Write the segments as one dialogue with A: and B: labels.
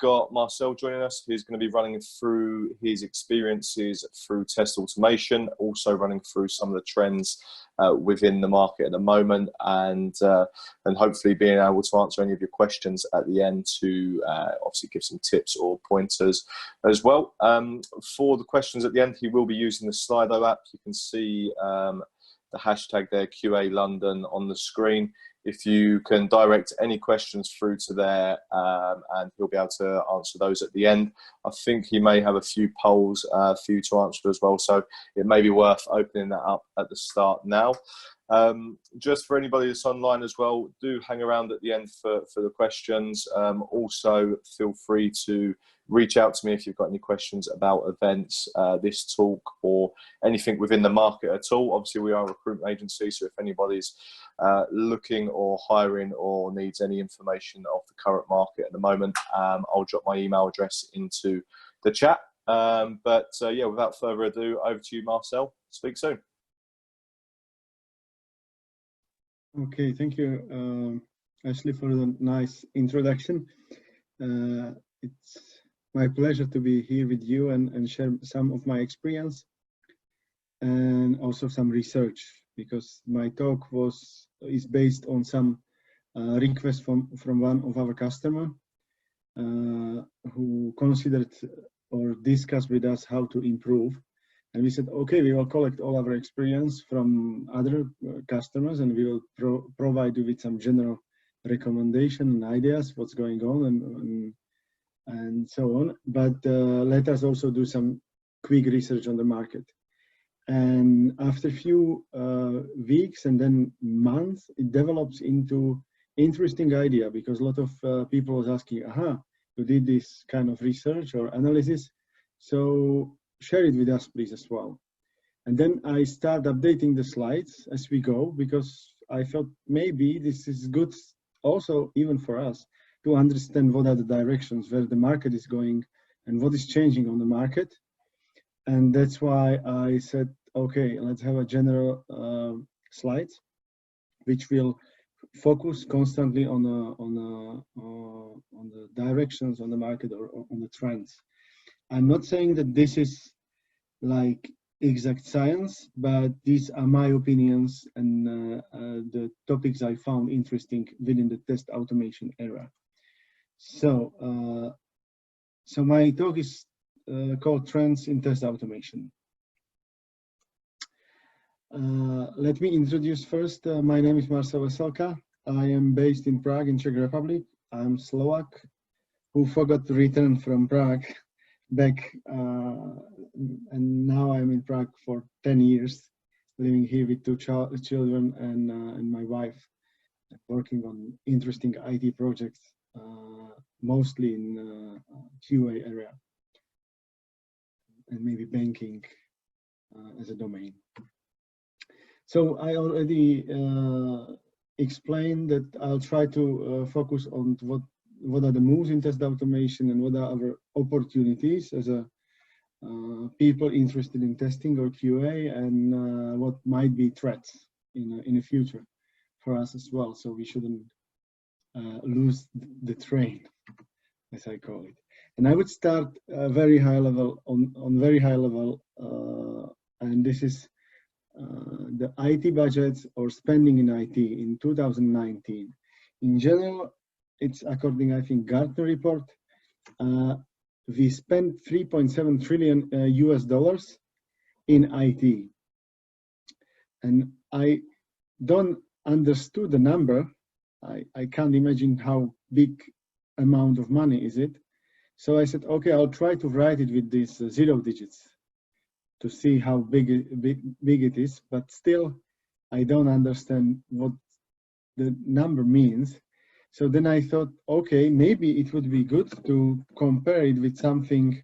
A: got Marcel joining us, who's going to be running through his experiences through test automation, also running through some of the trends within the market at the moment, and hopefully being able to answer any of your questions at the end to obviously give some tips or pointers as well. For the questions at the end, he will be using the Slido app. You can see the hashtag there, QA London, on the screen. If you can direct any questions through to there, and he'll be able to answer those at the end. I think he may have a few polls for you to answer as well, so it may be worth opening that up at the start now. Just for anybody that's online as well, do hang around at the end for the questions. Also, feel free to reach out to me if you've got any questions about events, this talk, or anything within the market at all. Obviously, we are a recruitment agency, so if anybody's looking or hiring or needs any information of the current market at the moment, I'll drop my email address into the chat. Yeah, without further ado, over to you, Marcel. Speak soon.
B: Okay, thank you, Ashley, for the nice introduction. It's my pleasure to be here with you and share some of my experience and also some research, because my talk is based on some request from one of our customers who considered or discussed with us how to improve. And we said, okay, we will collect all our experience from other customers, and we will provide you with some general recommendation and ideas, what's going on and so on. But let us also do some quick research on the market. And after a few weeks and then months, it develops into interesting idea, because a lot of people was asking, you did this kind of research or analysis, so share it with us, please, as well. And then I start updating the slides as we go, because I thought maybe this is good also even for us to understand what are the directions where the market is going and what is changing on the market. And that's why I said, okay, let's have a general slides, which will focus constantly on the directions on the market or on the trends. I'm not saying that this is like exact science, but these are my opinions and the topics I found interesting within the test automation era. So, so my talk is called Trends in Test Automation. Let me introduce first. My name is Marcel Veselka. I am based in Prague in Czech Republic. I'm Slovak who forgot to return from Prague back, and now I'm in Prague for 10 years, living here with two children and my wife, working on interesting IT projects, mostly in QA area and maybe banking as a domain. So I already explained that I'll try to focus on what are the moves in test automation and what are our opportunities as a people interested in testing or QA, and what might be threats in the future for us as well. So we shouldn't lose the train, as I call it. And I would start very high level on very high level, and this is the IT budgets or spending in IT in 2019. In general, it's according, I think, Gartner report, we spent 3.7 trillion US dollars in IT. And I don't understood the number. I can't imagine how big amount of money is it. So I said, okay, I'll try to write it with these 0 digits to see how big it is, but still I don't understand what the number means. So then I thought, okay, maybe it would be good to compare it with something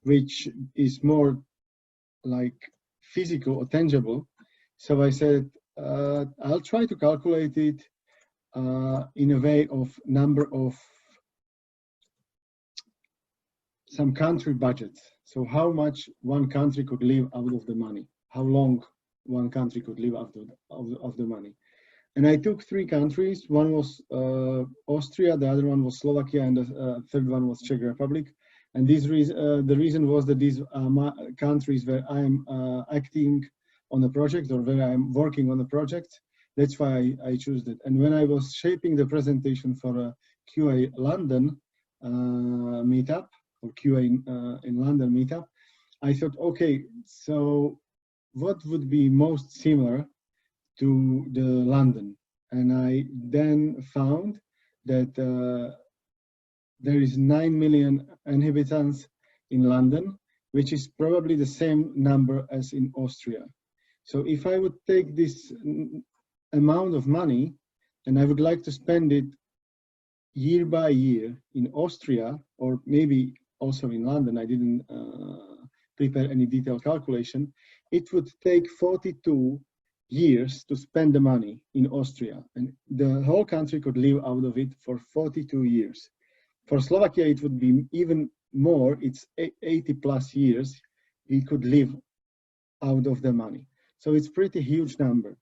B: which is more like physical or tangible. So I said, I'll try to calculate it in a way of number of some country budgets. So how much one country could live out of the money, how long one country could live out of the money. And I took 3 countries. One was Austria, the other one was Slovakia, and the third one was Czech Republic. And the reason was that these are countries where I'm acting on a project, or where I'm working on a project. That's why I chose that. And when I was shaping the presentation for a QA London meetup, or QA in London meetup, I thought, okay, so what would be most similar to the London? And I then found that there is 9 million inhabitants in London, which is probably the same number as in Austria. So if I would take this amount of money and I would like to spend it year by year in Austria, or maybe also in London, I didn't prepare any detailed calculation, it would take 42 years to spend the money in Austria, and the whole country could live out of it for 42 years. For Slovakia, it would be even more. It's 80 plus years we could live out of the money. So it's pretty huge number.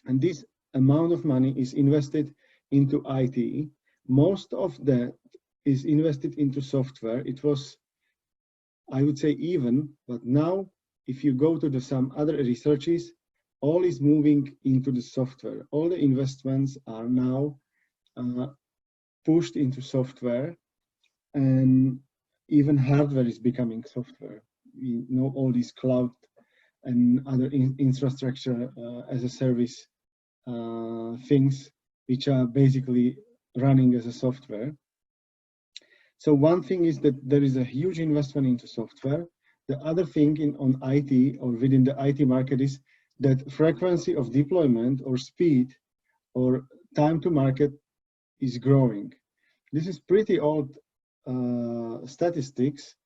B: And this amount of money is invested into IT. Most of that is invested into software. It was, I would say, even, but now if you go to some other researches, all is moving into the software. All the investments are now pushed into software, and even hardware is becoming software. We know all these cloud and other infrastructure as a service things, which are basically running as a software. So one thing is that there is a huge investment into software. The other thing on IT, or within the IT market, is that frequency of deployment, or speed, or time to market is growing. This is pretty old statistics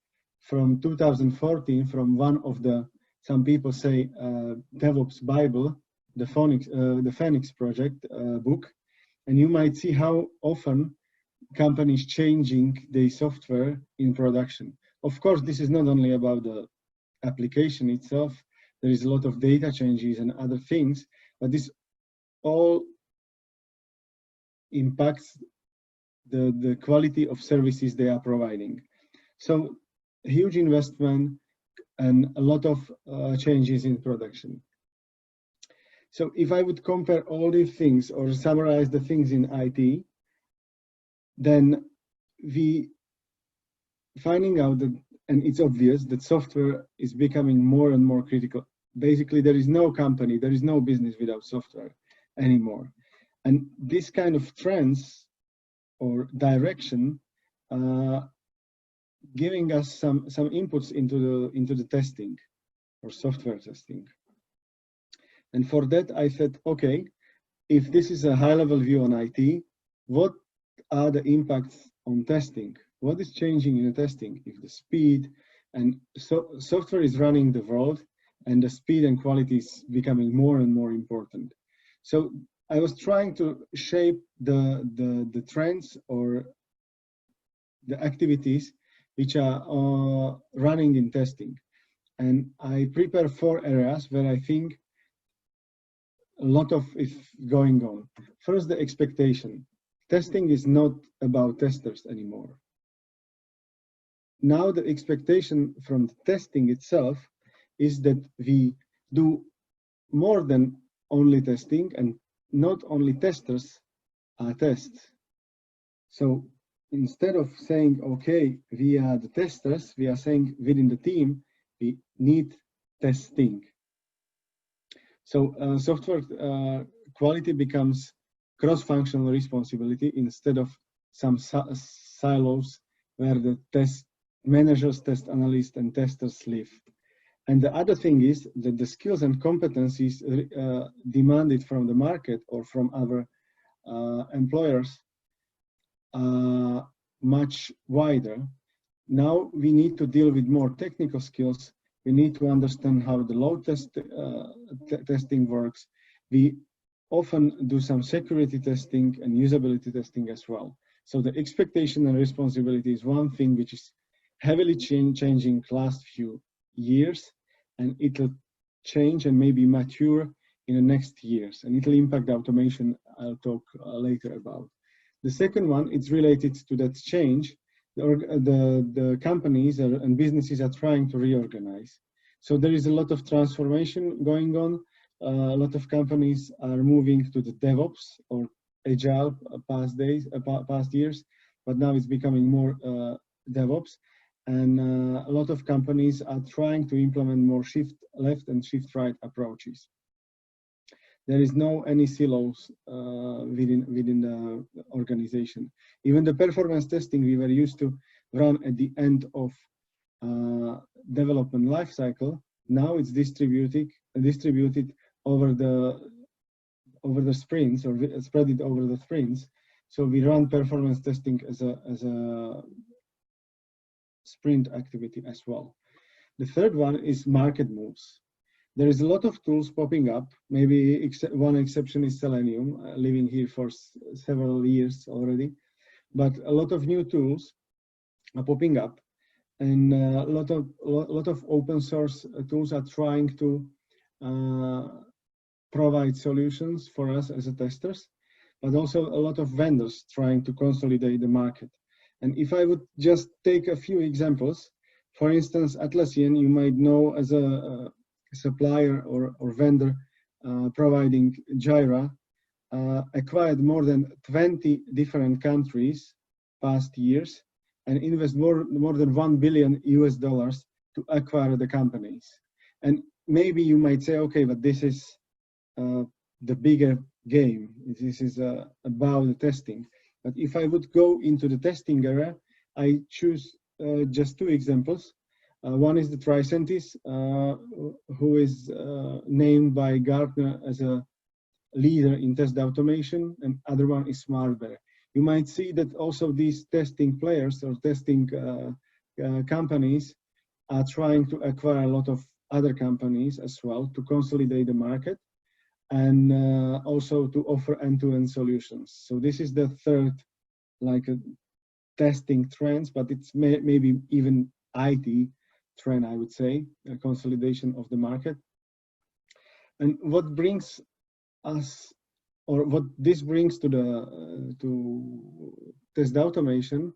B: from 2014, from one of the, some people say, DevOps Bible, the Phoenix project book, and you might see how often companies changing the software in production. Of course, this is not only about the application itself. There is a lot of data changes and other things, but this all impacts the quality of services they are providing. So huge investment and a lot of changes in production. So if I would compare all these things, or summarize the things in IT, then we finding out that, and it's obvious that software is becoming more and more critical. Basically, there is no company, there is no business without software anymore. And this kind of trends or direction giving us some inputs into the testing, or software testing. And for that, I said, okay, if this is a high-level view on IT, what are the impacts on testing? What is changing in the testing? If the speed and software is running the world, and the speed and quality is becoming more and more important. So I was trying to shape the trends, or the activities which are running in testing. And I prepare 4 areas where I think a lot of is going on. First, the expectation. Testing is not about testers anymore. Now the expectation from the testing itself is that we do more than only testing, and not only testers are tests. So instead of saying, okay, we are the testers, we are saying within the team, we need testing. So software quality becomes cross-functional responsibility instead of some silos where the test managers, test analysts, and testers live. And the other thing is that the skills and competencies demanded from the market or from other employers are much wider. Now we need to deal with more technical skills. We need to understand how the load testing works. We often do some security testing and usability testing as well. So the expectation and responsibility is one thing which is heavily changing last few years, and it will change and maybe mature in the next years, and it will impact the automation I'll talk later about. The second one, it's related to that change. The companies and businesses are trying to reorganize. So there is a lot of transformation going on. A lot of companies are moving to the DevOps or Agile past years, but now it's becoming more DevOps. And a lot of companies are trying to implement more shift left and shift right approaches. There is no any silos within the organization. Even the performance testing we were used to run at the end of development lifecycle, now it's distributed over the sprints, or spread it over the sprints. So we run performance testing as a sprint activity as well. The third one is market moves. There is a lot of tools popping up. Maybe one exception is Selenium, living here for several years already. But a lot of new tools are popping up, and a lot of open source tools are trying to provide solutions for us as a testers, but also a lot of vendors trying to consolidate the market. And if I would just take a few examples, for instance, Atlassian, you might know as a supplier or vendor providing Jira, acquired more than 20 different countries past years and invest more than $1 billion to acquire the companies. And maybe you might say, okay, but this is the bigger game. This is about the testing. But if I would go into the testing area, I choose just two examples. One is the Tricentis, who is named by Gartner as a leader in test automation, and other one is SmartBear. You might see that also these testing players or testing companies are trying to acquire a lot of other companies as well to consolidate the market, and also to offer end-to-end solutions. So this is the third, like a testing trends, but it's maybe even IT trend, I would say, a consolidation of the market. And what brings us, or what this brings to the test automation,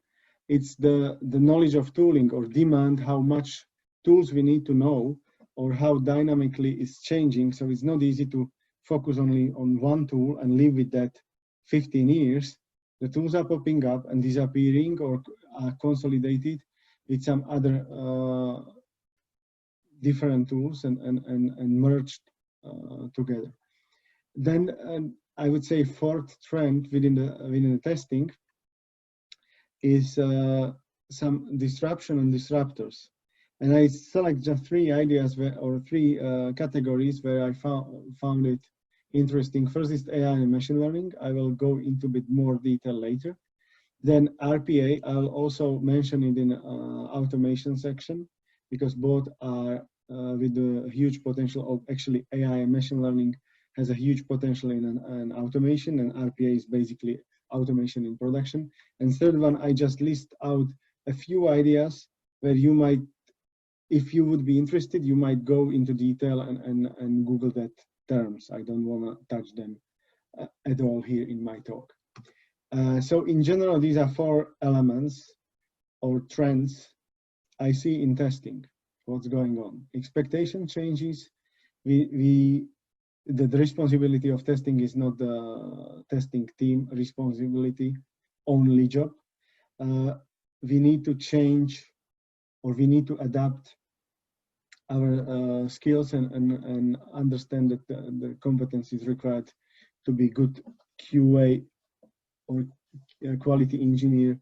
B: it's the knowledge of tooling, or demand, how much tools we need to know, or how dynamically it's changing. So it's not easy to focus only on one tool and live with that 15 years. The tools are popping up and disappearing, or are consolidated with some other different tools and merged together. Then I would say fourth trend within the testing is some disruption and disruptors. And I select just three ideas or three categories where I found it interesting. First is AI and machine learning. I will go into a bit more detail later. Then RPA, I'll also mention it in automation section, because both are with a huge potential of, actually AI and machine learning has a huge potential in an automation, and RPA is basically automation in production. And third one, I just list out a few ideas where you might, if you would be interested, you might go into detail and Google that terms. I don't want to touch them at all here in my talk. So in general, these are four elements or trends I see in testing. What's going on? Expectation changes. The responsibility of testing is not the testing team responsibility only job. We need to change, or we need to adapt our skills and understand that the competencies required to be good QA or quality engineer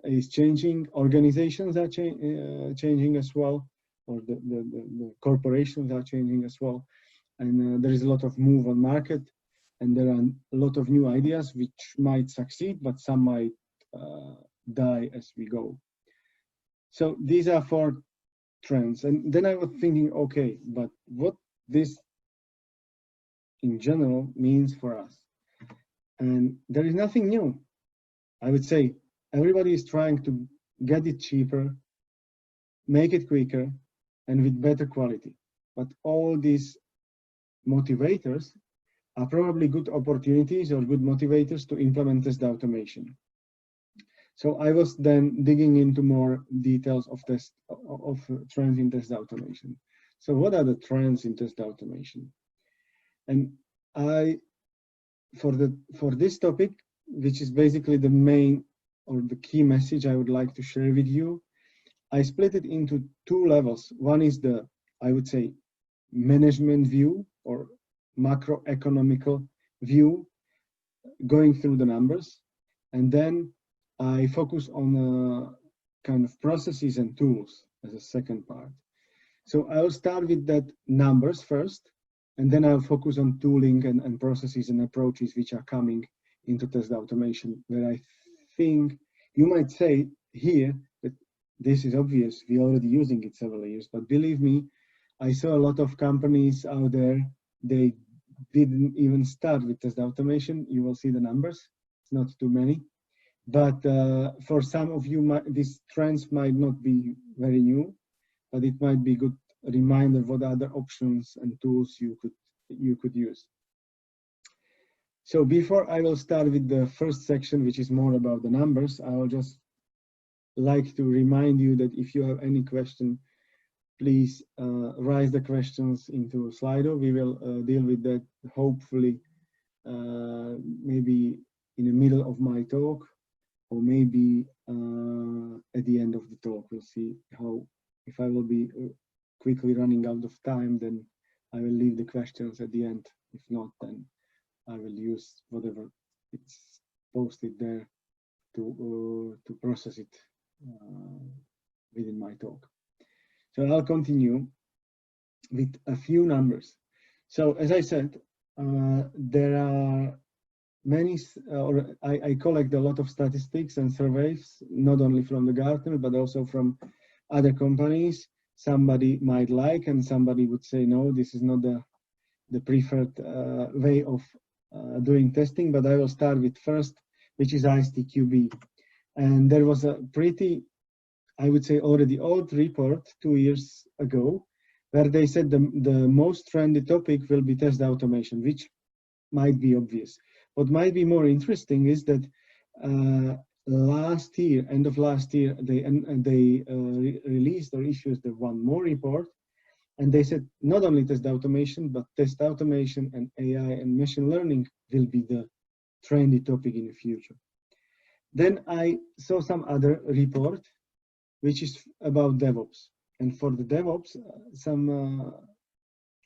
B: is changing. Organizations are changing as well, or the corporations are changing as well. And there is a lot of move on market, and there are a lot of new ideas which might succeed, but some might die as we go. So these are four trends. And then I was thinking, okay, but what this in general means for us? And there is nothing new. I would say everybody is trying to get it cheaper, make it quicker, and with better quality. But all these motivators are probably good opportunities or good motivators to implement test automation. So I was then digging into more details of trends in test automation. So what are the trends in test automation? And for this topic, which is basically the main or the key message I would like to share with you, I split it into two levels. One is the, I would say, management view or macroeconomical view, going through the numbers. And then I focus on kind of processes and tools as a second part. So I'll start with that numbers first, and then I'll focus on tooling and processes and approaches which are coming into test automation, where I think you might say here that this is obvious, we're already using it several years, but believe me, I saw a lot of companies out there, they didn't even start with test automation. You will see the numbers, it's not too many. But for some of you, these trends might not be very new, but it might be a good reminder what other options and tools you could use. So before I will start with the first section, which is more about the numbers, I will just like to remind you that if you have any question, please raise the questions into Slido. We will deal with that hopefully maybe in the middle of my talk, or maybe at the end of the talk. We'll see how, if I will be quickly running out of time, then I will leave the questions at the end. If not, then I will use whatever it's posted there to process it within my talk. So I'll continue with a few numbers. So as I said, there are many, I collect a lot of statistics and surveys, not only from the Gartner, but also from other companies. Somebody might like, and somebody would say, no, this is not the preferred way of doing testing, but I will start with first, which is ISTQB. And there was a pretty, I would say, already old report 2 years ago, where they said the most trendy topic will be test automation, which might be obvious. What might be more interesting is that last year, end of last year, they released or issued one more report, and they said not only test automation, but test automation and AI and machine learning will be the trendy topic in the future. Then I saw some other report, which is about DevOps. And for the DevOps,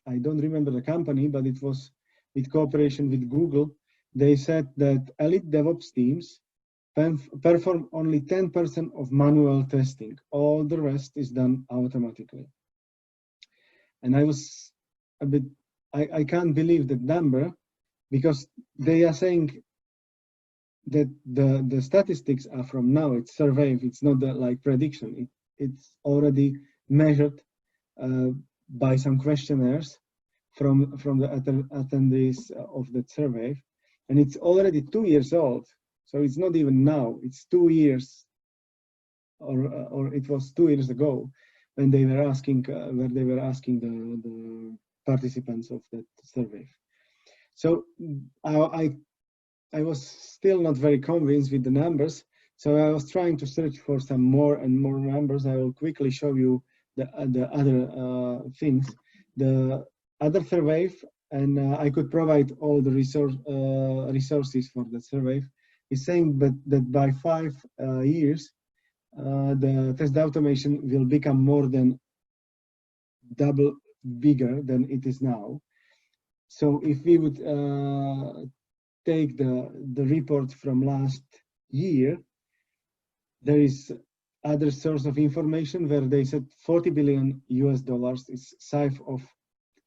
B: I don't remember the company, but it was with cooperation with Google. They said that elite DevOps teams perform only 10% of manual testing. All the rest is done automatically. And I was a bit, I can't believe that number, because they are saying that the statistics are from now, it's survey, it's not like prediction. It's already measured by some questionnaires from the attendees of that survey. And it's already 2 years old. So it's not even now, it's 2 years, or it was 2 years ago when they were asking, the participants of that survey. So I was still not very convinced with the numbers. So I was trying to search for some more and more numbers. I will quickly show you the other things. The other survey, and I could provide all the resources for the survey, is saying that by 5 years, the test automation will become more than double bigger than it is now. So if we would take the report from last year, there is other source of information where they said $40 billion is size of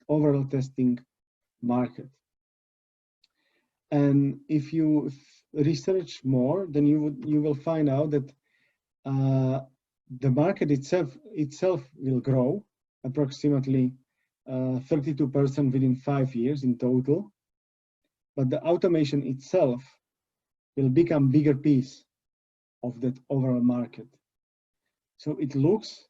B: overall testing market. And if you research more, then you will find out that the market itself will grow approximately 32% within 5 years in total, but the automation itself will become bigger piece of that overall market. So it looks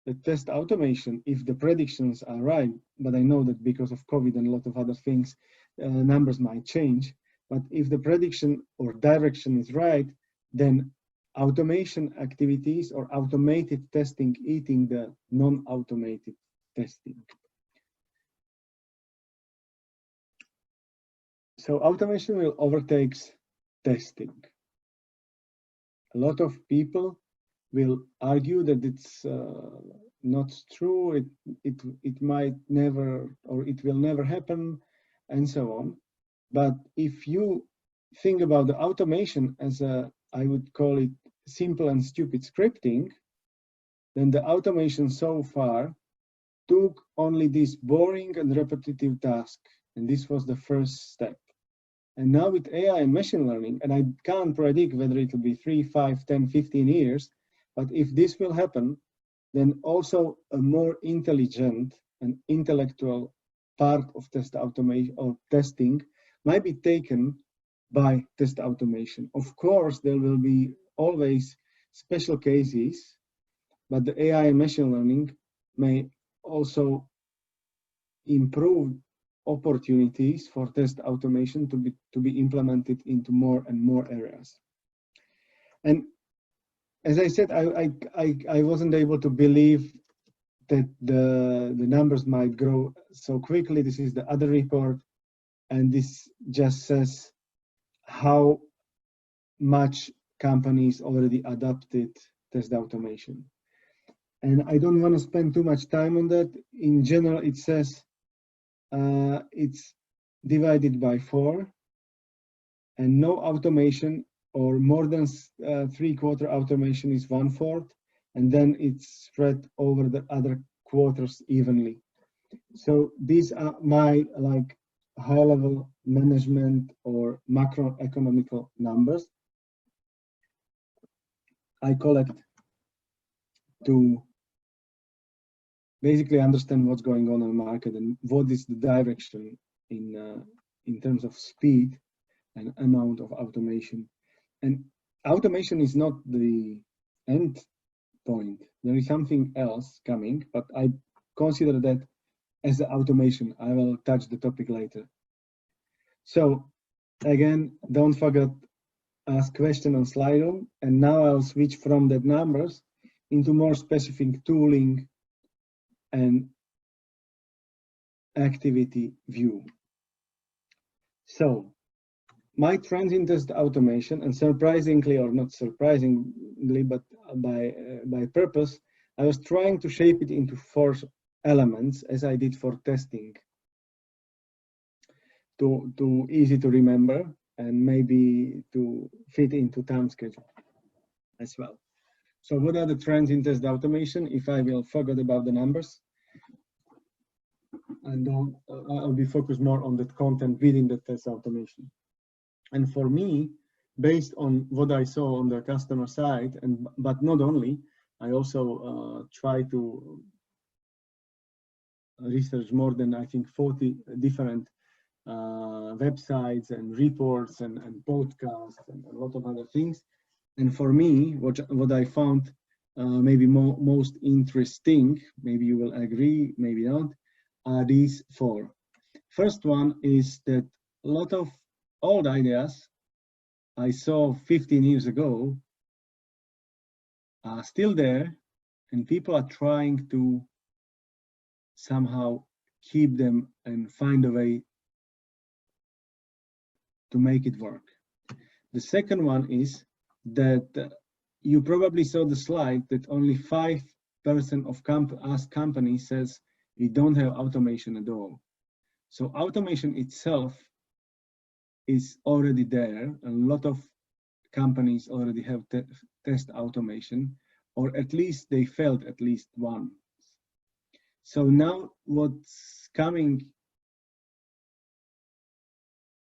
B: that test automation, if the predictions are right, but I know that because of COVID and a lot of other things, numbers might change. But if the prediction or direction is right, then automation activities or automated testing eating the non-automated testing. So automation will overtake testing. A lot of people will argue that it's not true, it might never, or it will never happen, and so on. But if you think about the automation as a, I would call it simple and stupid scripting, then the automation so far took only this boring and repetitive task, and this was the first step. And now with AI and machine learning, and I can't predict whether it will be 3, 5, 10, 15 years, but if this will happen, then also a more intelligent and intellectual part of test automation or testing might be taken by test automation. Of course, there will be always special cases, but the AI and machine learning may also improve opportunities for test automation to be implemented into more and more areas. And as I said, I wasn't able to believe that the numbers might grow so quickly. This is the other report, and this just says how much companies already adopted test automation. And I don't want to spend too much time on that. In general, it says it's divided by 4, and no automation or more than 3/4 automation is 1/4, and then it's spread over the other quarters evenly. So these are my like high-level management or macroeconomical numbers I collect to basically understand what's going on in the market and what is the direction in terms of speed and amount of automation. And automation is not the end point. There is something else coming, but I consider that as the automation. I will touch the topic later. So again, don't forget ask question on Slido, and now I'll switch from the numbers into more specific tooling and activity view. So my trends in test automation, and surprisingly or not surprisingly, but by purpose, I was trying to shape it into 4 elements as I did for testing, to easy to remember and maybe to fit into time schedule as well. So what are the trends in test automation? If I will forget about the numbers, and I'll be focused more on the content within the test automation. And for me, based on what I saw on the customer side, but not only, I also try to research more than I think 40 different websites and reports and podcasts and a lot of other things. And for me, what I found maybe most interesting, maybe you will agree, maybe not, are these 4. First one is that a lot of old ideas I saw 15 years ago are still there, and people are trying to somehow keep them and find a way to make it work. The second one is that you probably saw the slide that only 5% of companies says we don't have automation at all. So automation itself is already there. A lot of companies already have test automation, or at least they failed at least once. So now what's coming,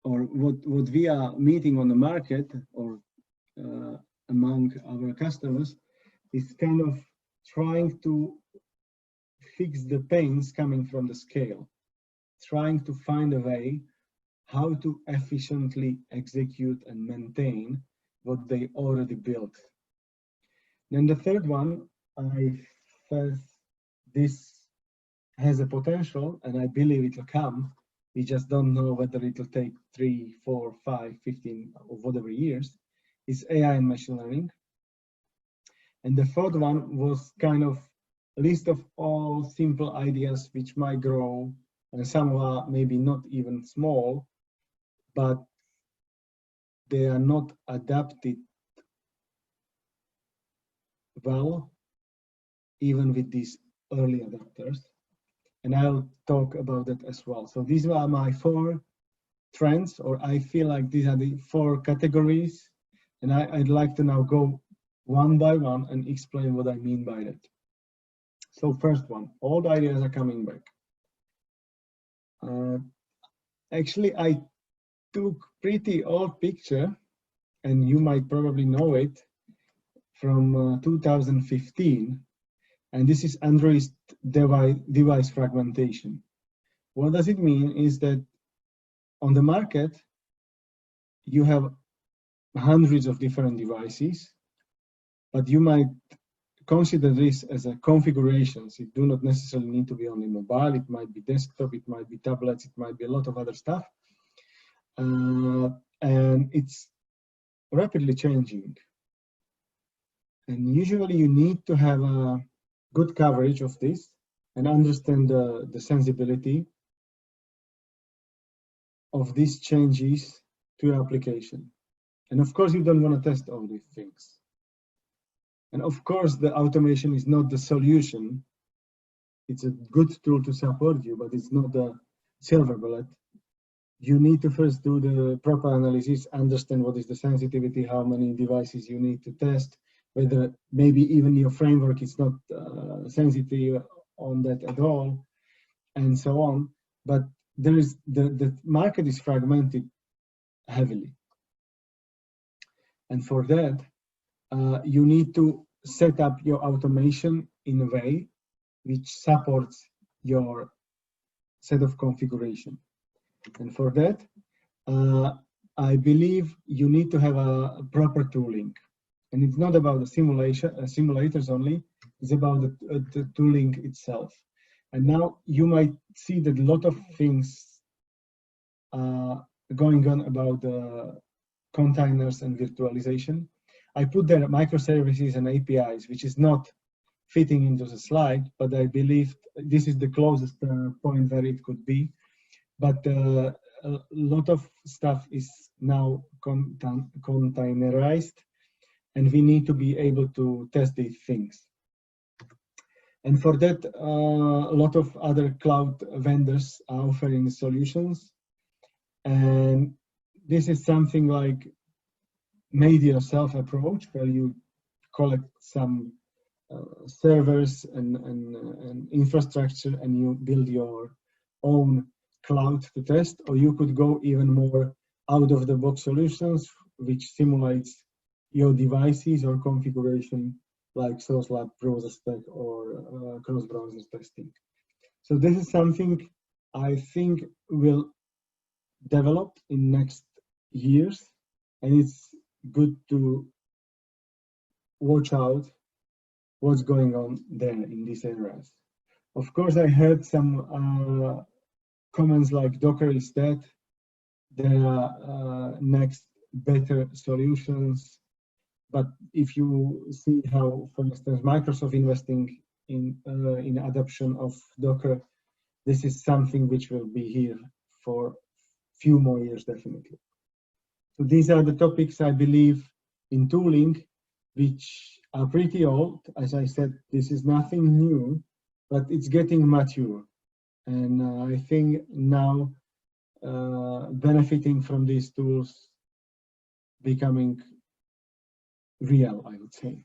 B: or what we are meeting on the market or among our customers, is kind of trying to fix the pains coming from the scale, trying to find a way how to efficiently execute and maintain what they already built. Then the third one, I felt this has a potential, and I believe it will come, We just don't know whether it will take 3, 4, 5, 15, or whatever years, is AI and machine learning. And the third one was kind of a list of all simple ideas which might grow, and some are maybe not even small, but they are not adapted well, even with these early adapters. And I'll talk about that as well. So these are my 4 trends, or I feel like these are the 4 categories. And I'd like to now go one by one and explain what I mean by that. So first one, old ideas are coming back. Actually, I took pretty old picture, and you might probably know it, from 2015. And this is Android device fragmentation. What does it mean is that on the market, you have hundreds of different devices, but you might consider this as a configurations. It do not necessarily need to be only mobile. It might be desktop, it might be tablets, it might be a lot of other stuff. And it's rapidly changing. And usually you need to have a good coverage of this and understand the sensibility of these changes to your application. And of course, you don't want to test all these things. And of course, the automation is not the solution. It's a good tool to support you, but it's not the silver bullet. You need to first do the proper analysis, understand what is the sensitivity, how many devices you need to test, whether maybe even your framework is not sensitive on that at all, and so on. But there is the market is fragmented heavily. And for that, you need to set up your automation in a way which supports your set of configuration. And for that, I believe you need to have a proper tooling. And it's not about the simulators only, it's about the tooling itself. And now you might see that a lot of things going on about the containers and virtualization. I put there microservices and APIs, which is not fitting into the slide, but I believe this is the closest point where it could be. But a lot of stuff is now containerized, and we need to be able to test these things. And for that, a lot of other cloud vendors are offering solutions. And this is something like made yourself approach, where you collect some servers and infrastructure, and you build your own cloud to test. Or you could go even more out of the box solutions, which simulates your devices or configuration, like source lab, browser stack, or cross-browser testing. So this is something I think will develop in next years, and it's good to watch out what's going on there in these areas. Of course, I heard some comments like Docker is dead. There are next better solutions. But if you see how, for instance, Microsoft investing in adoption of Docker, this is something which will be here for few more years, definitely. So these are the topics I believe in tooling, which are pretty old. As I said, this is nothing new, but it's getting mature. And I think now benefiting from these tools becoming real, I would say.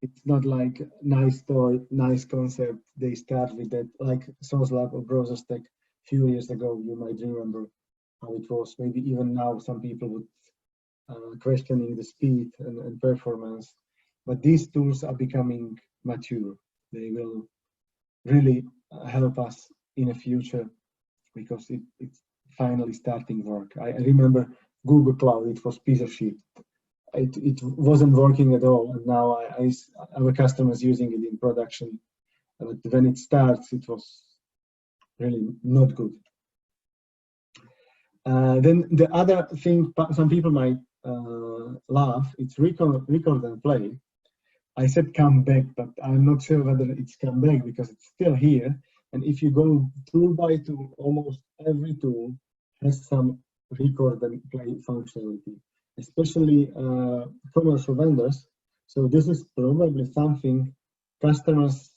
B: It's not like nice toy, nice concept. They start with that, like source lab or browser stack a few years ago. You might remember how it was. Maybe even now some people would questioning the speed and performance. But these tools are becoming mature. They will really help us in the future, because it's finally starting work. I remember Google Cloud, it was piece of shit. It wasn't working at all, and now our customers using it in production. But when it starts, it was really not good. Then the other thing, some people might laugh, it's record and play. I said come back, but I'm not sure whether it's come back because it's still here. And if you go tool by tool, almost every tool has some record and play functionality, especially commercial vendors. So this is probably something customers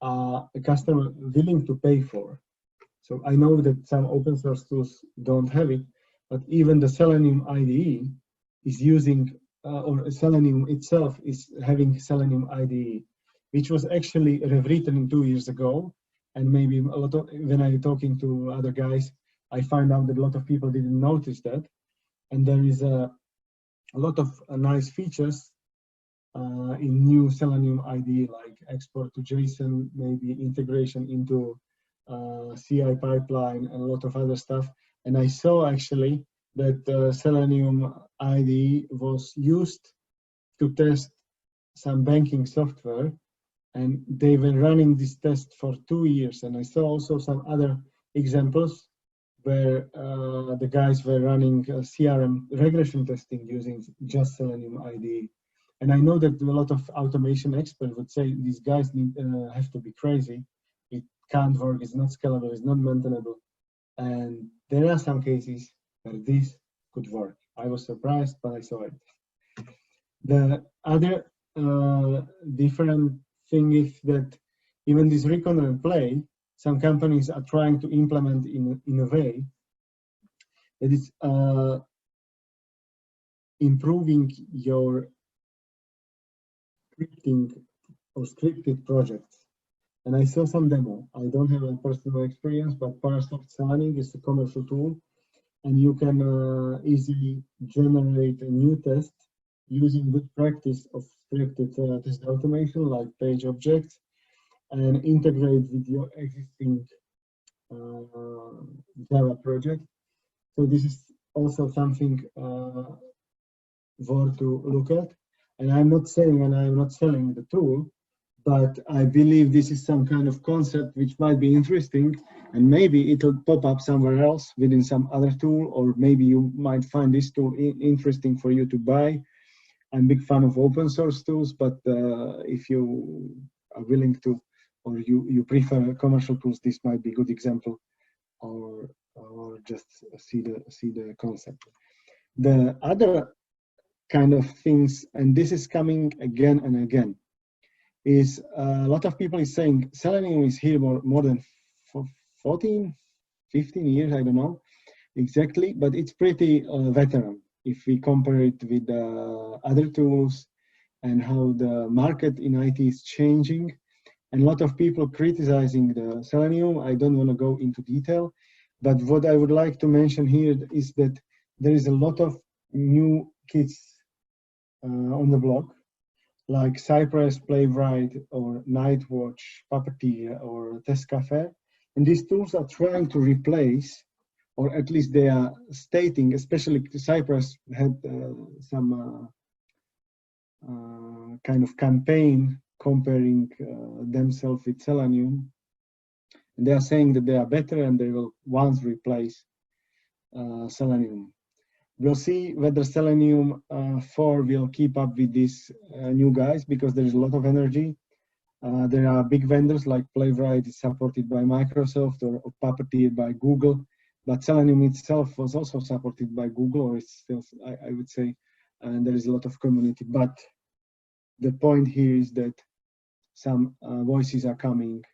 B: are willing to pay for. So I know that some open source tools don't have it, but even the Selenium IDE is using, or Selenium itself is having Selenium IDE, which was actually rewritten 2 years ago. And maybe a lot of, when I'm talking to other guys, I find out that a lot of people didn't notice that. And there is a lot of nice features in new Selenium IDE, like export to JSON, maybe integration into CI pipeline, and a lot of other stuff. And I saw actually that Selenium IDE was used to test some banking software, and they were running this test for 2 years. And I saw also some other examples where the guys were running CRM regression testing using just Selenium IDE. And I know that a lot of automation experts would say these guys have to be crazy. It can't work, it's not scalable, it's not maintainable. And there are some cases where this could work. I was surprised, but I saw it. The other different thing is that even this recon and play, some companies are trying to implement in a way that is improving your scripting or scripted projects. And I saw some demo. I don't have a personal experience, but Parasoft Signing is a commercial tool, and you can easily generate a new test using good practice of scripted test automation, like page objects, and integrate with your existing Java project. So this is also something worth to look at. And I'm not saying, and I'm not selling the tool, but I believe this is some kind of concept which might be interesting, and maybe it'll pop up somewhere else within some other tool, or maybe you might find this tool interesting for you to buy. I'm a big fan of open source tools, but if you are willing to, or you prefer commercial tools, this might be a good example, or just see the concept. The other kind of things, and this is coming again and again, is a lot of people is saying Selenium is here more than 14, 15 years, I don't know exactly, but it's pretty veteran if we compare it with other tools and how the market in IT is changing. And a lot of people criticizing the Selenium. I don't want to go into detail, but what I would like to mention here is that there is a lot of new kids on the block, like Cypress, Playwright, or Nightwatch, Puppeteer, or Test Cafe. And these tools are trying to replace, or at least they are stating, especially Cypress had some kind of campaign comparing themselves with Selenium. And they are saying that they are better and they will once replace Selenium. We'll see whether Selenium 4 will keep up with these new guys, because there is a lot of energy. There are big vendors like Playwright is supported by Microsoft, or Puppeteer by Google, but Selenium itself was also supported by Google, or it's still, I would say, and there is a lot of community. But the point here is that some voices are coming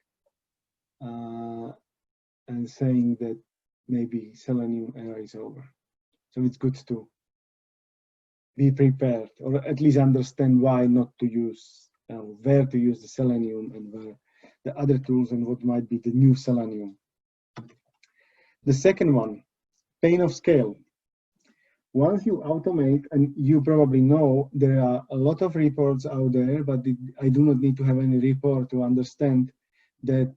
B: and saying that maybe Selenium era is over. So it's good to be prepared, or at least understand why not to use, where to use the Selenium, and where the other tools, and what might be the new Selenium. The second one, pain of scale. Once you automate, and you probably know there are a lot of reports out there, but I do not need to have any report to understand that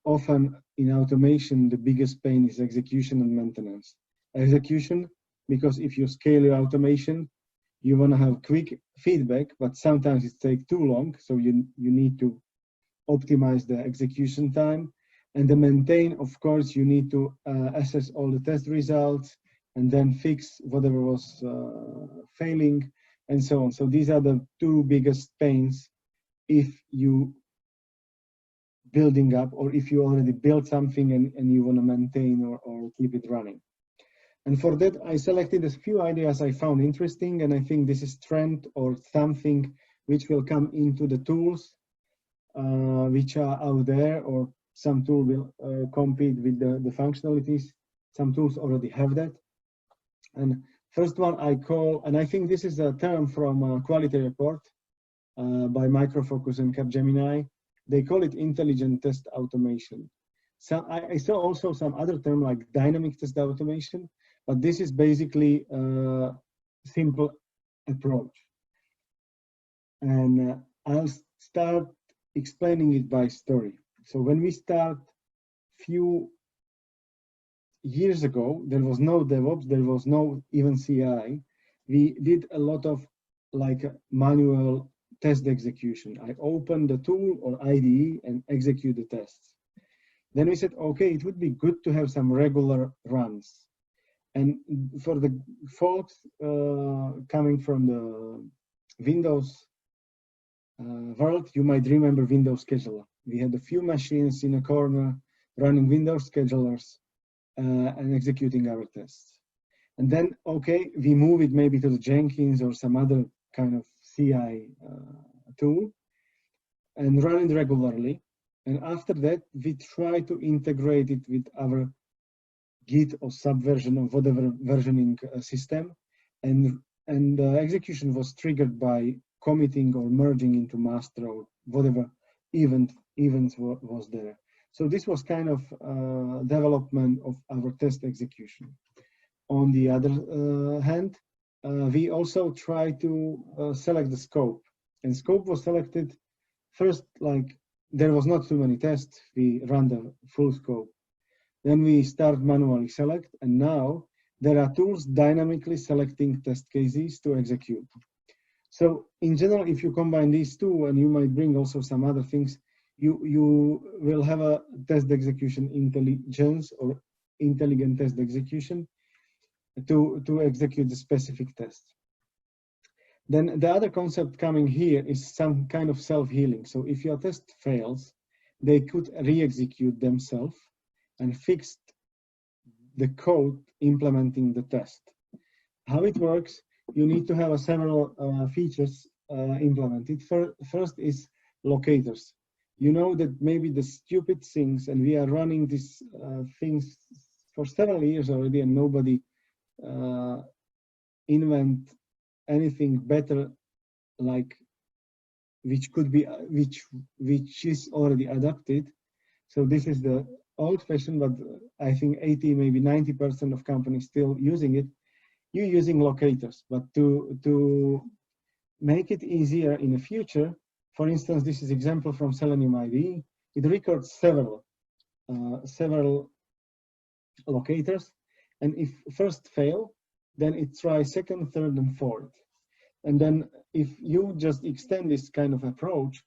B: often in automation, the biggest pain is execution and maintenance. Execution, because if you scale your automation, you want to have quick feedback, but sometimes it takes too long, so you need to optimize the execution time. And the maintain, of course, you need to assess all the test results and then fix whatever was failing and so on. So these are the two biggest pains if you building up, or if you already built something and you want to maintain or keep it running. And for that, I selected a few ideas I found interesting, and I think this is trend or something which will come into the tools which are out there, or some tool will compete with the functionalities. Some tools already have that. And first one I call, and I think this is a term from a quality report by Micro Focus and Capgemini. They call it intelligent test automation. So I saw also some other term like dynamic test automation, but this is basically a simple approach. And I'll start explaining it by story. So when we start few years ago, there was no DevOps, there was no even CI. We did a lot of like manual test execution. I open the tool or IDE and execute the tests. Then we said, okay, it would be good to have some regular runs. And for the folks coming from the Windows world, you might remember Windows Scheduler. We had a few machines in a corner running Windows schedulers and executing our tests. And then, okay, we move it maybe to the Jenkins or some other kind of CI tool and run it regularly. And after that, we try to integrate it with our Git or subversion of whatever versioning system. And the execution was triggered by committing or merging into master or whatever events was there. So this was kind of development of our test execution. On the other hand, we also try to select the scope. And scope was selected first, like there was not too many tests. We ran the full scope. Then we start manually select, and now there are tools dynamically selecting test cases to execute. So in general, if you combine these two, and you might bring also some other things, you will have a test execution intelligence or intelligent test execution to execute the specific test. Then the other concept coming here is some kind of self-healing. So if your test fails, they could re-execute themselves and fix the code implementing the test. How it works, you need to have several features implemented. First is locators. You know that maybe the stupid things, and we are running these things for several years already, and nobody invent anything better, like which could be which is already adapted. So this is the old-fashioned, but I think 80, maybe 90% of companies still using it. You're using locators, but to make it easier in the future, for instance, this is example from Selenium IDE. It records several locators, and if first fail, then it tries second, third, and fourth. And then if you just extend this kind of approach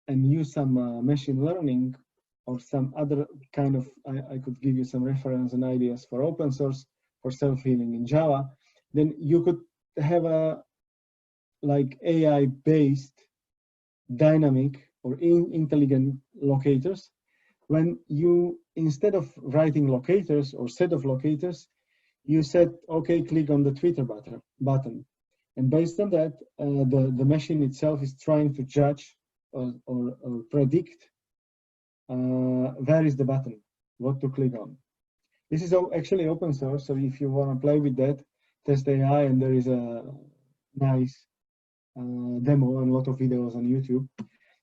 B: and use some machine learning or some other kind of, I could give you some reference and ideas for open source, for self-healing in Java, then you could have a like AI-based dynamic or intelligent locators. When you, instead of writing locators or set of locators, you said, okay, click on the Twitter button. And based on that, the machine itself is trying to judge or predict where is the button, what to click on. This is actually open source, so if you want to play with that, test AI, and there is a nice demo and a lot of videos on YouTube.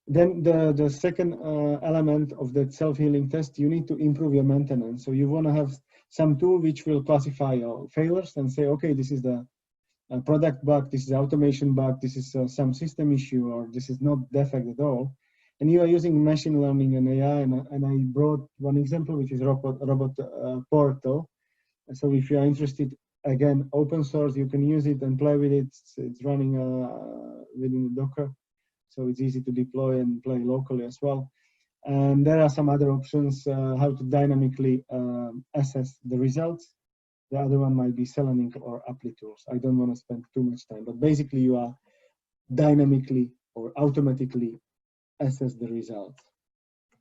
B: Then the second element of that self-healing test, you need to improve your maintenance. So you want to have some tool which will classify your failures and say, okay, this is the product bug, this is automation bug, this is some system issue, or this is not defect at all. And you are using machine learning and AI, and I brought one example, which is Robot Portal. So if you are interested, again, open source, you can use it and play with it. It's running within Docker, so it's easy to deploy and play locally as well. And there are some other options how to dynamically assess the results. The other one might be Selenium or Appli tools. I don't want to spend too much time, but basically you are dynamically or automatically assess the results.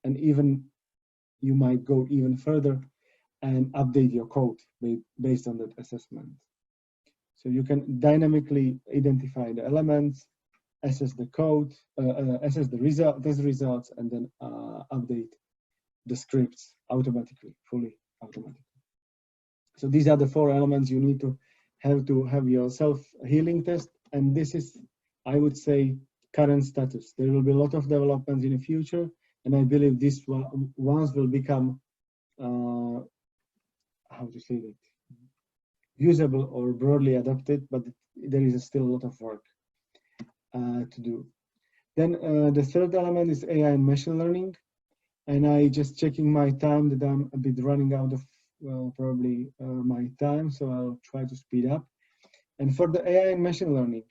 B: And even you might go even further and update your code based on that assessment. So you can dynamically identify the elements, assess the code, assess the test results, and then update the scripts automatically, fully automatically. So these are the 4 elements you need to have your self-healing test. And this is, I would say, current status. There will be a lot of developments in the future, and I believe this once will become, how to say that, usable or broadly adopted, but there is still a lot of work to do. Then the third element is AI and machine learning. And I just checking my time that I'm a bit running out of probably my time, so I'll try to speed up. And for the AI and machine learning,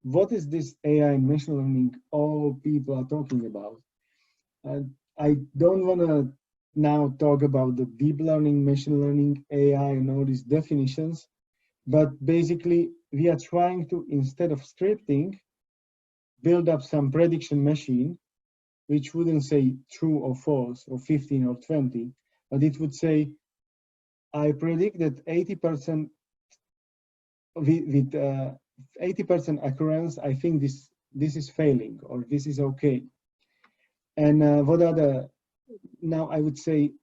B: what is this AI and machine learning all people are talking about? I don't want to now talk about the deep learning, machine learning, AI, and all these definitions, but basically we are trying to, instead of scripting, build up some prediction machine, which wouldn't say true or false or 15 or 20, but it would say, I predict that 80% with 80% occurrence, I think this is failing or this is okay. And what are the, now I would say,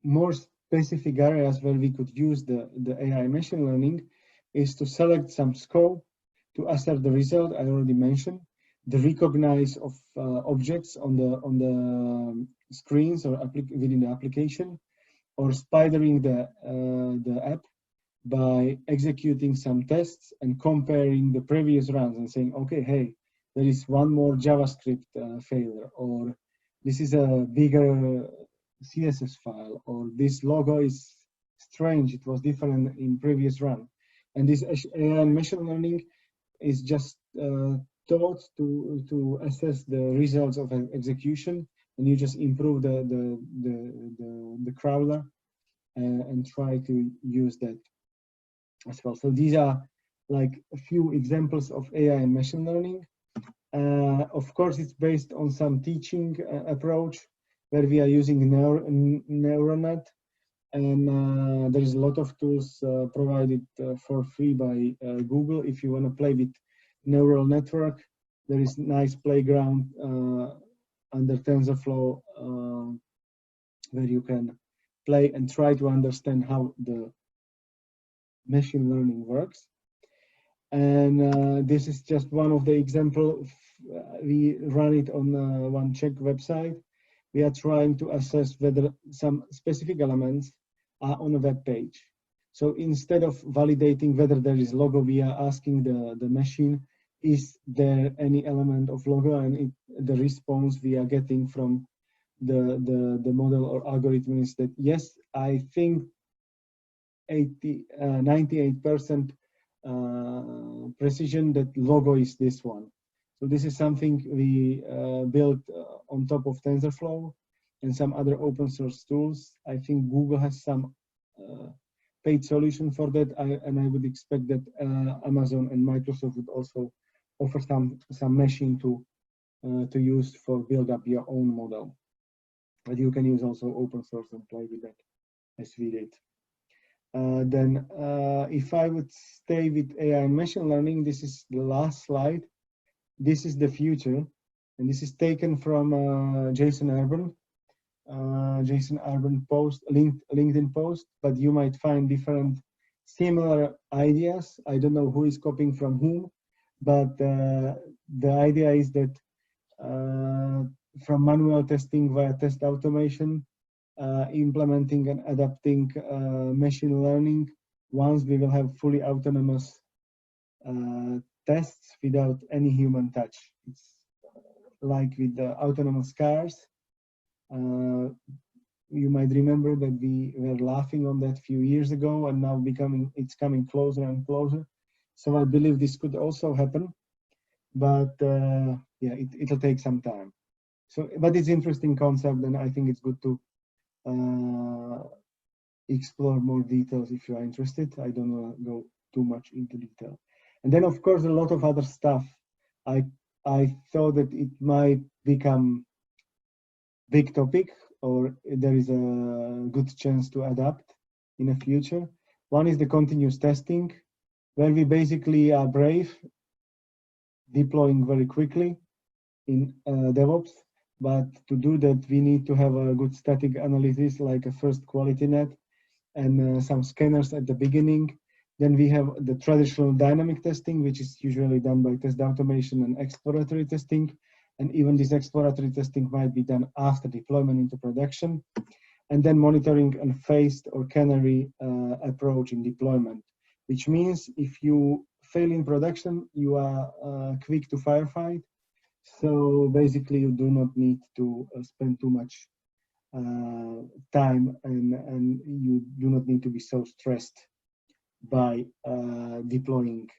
B: more specific areas where we could use the AI machine learning is to select some scope, to assert the result I already mentioned, the recognize of objects on the screens or within the application, or spidering the app by executing some tests and comparing the previous runs and saying, okay, hey, there is one more JavaScript failure, or this is a bigger CSS file, or this logo is strange, it was different in previous run. And this AI machine learning is just taught to assess the results of an execution, and you just improve the crawler and try to use that as well. So these are like a few examples of AI and machine learning. Of course, it's based on some teaching approach where we are using neural net, and there is a lot of tools provided for free by Google. If you want to play with neural network, there is nice playground under TensorFlow where you can play and try to understand how the machine learning works. And this is just one of the examples. We run it on one Czech website. We are trying to assess whether some specific elements are on a web page. So instead of validating whether there is logo, we are asking the machine, is there any element of logo? And the response we are getting from the model or algorithm is that, yes, I think 98% precision that logo is this one. So this is something we built on top of TensorFlow and some other open source tools. I think Google has some paid solution for that, and I would expect that Amazon and Microsoft would also offer some machine to use for build up your own model. But you can use also open source and play with that as we did. Then if I would stay with AI and machine learning, this is the last slide. This is the future, and this is taken from Jason Urban post, LinkedIn post, but you might find different similar ideas. I don't know who is copying from whom, but the idea is that from manual testing via test automation, implementing and adapting machine learning, once we will have fully autonomous tests without any human touch. It's like with the autonomous cars. You might remember that we were laughing on that a few years ago, and now it's coming closer and closer. So I believe this could also happen, but yeah, it'll take some time. So, but it's interesting concept, and I think it's good to explore more details if you are interested. I don't want to go too much into detail. And then, of course, a lot of other stuff. I thought that it might become big topic, or there is a good chance to adapt in the future. One is the continuous testing, where we basically are brave, deploying very quickly in DevOps. But to do that, we need to have a good static analysis, like a first quality net, and some scanners at the beginning. Then we have the traditional dynamic testing, which is usually done by test automation and exploratory testing. And even this exploratory testing might be done after deployment into production. And then monitoring and phased or canary approach in deployment, which means if you fail in production, you are quick to firefight. So basically, you do not need to spend too much time, and you do not need to be so stressed by deploying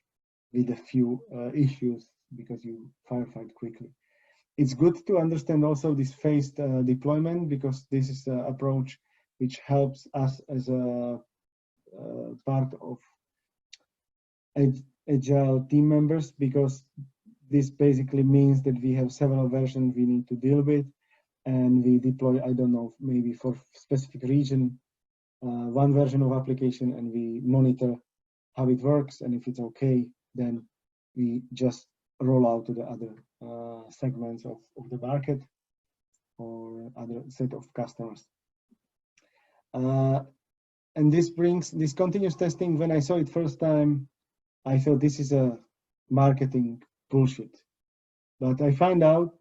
B: with a few issues, because you firefight quickly. It's good to understand also this phased deployment, because this is an approach which helps us as a part of agile team members, because this basically means that we have several versions we need to deal with, and we deploy, I don't know, maybe for specific region, one version of application, and we monitor how it works, and if it's okay, then we just roll out to the other segments of the market or other set of customers. And this brings this continuous testing. When I saw it first time, I thought this is a marketing bullshit. But I find out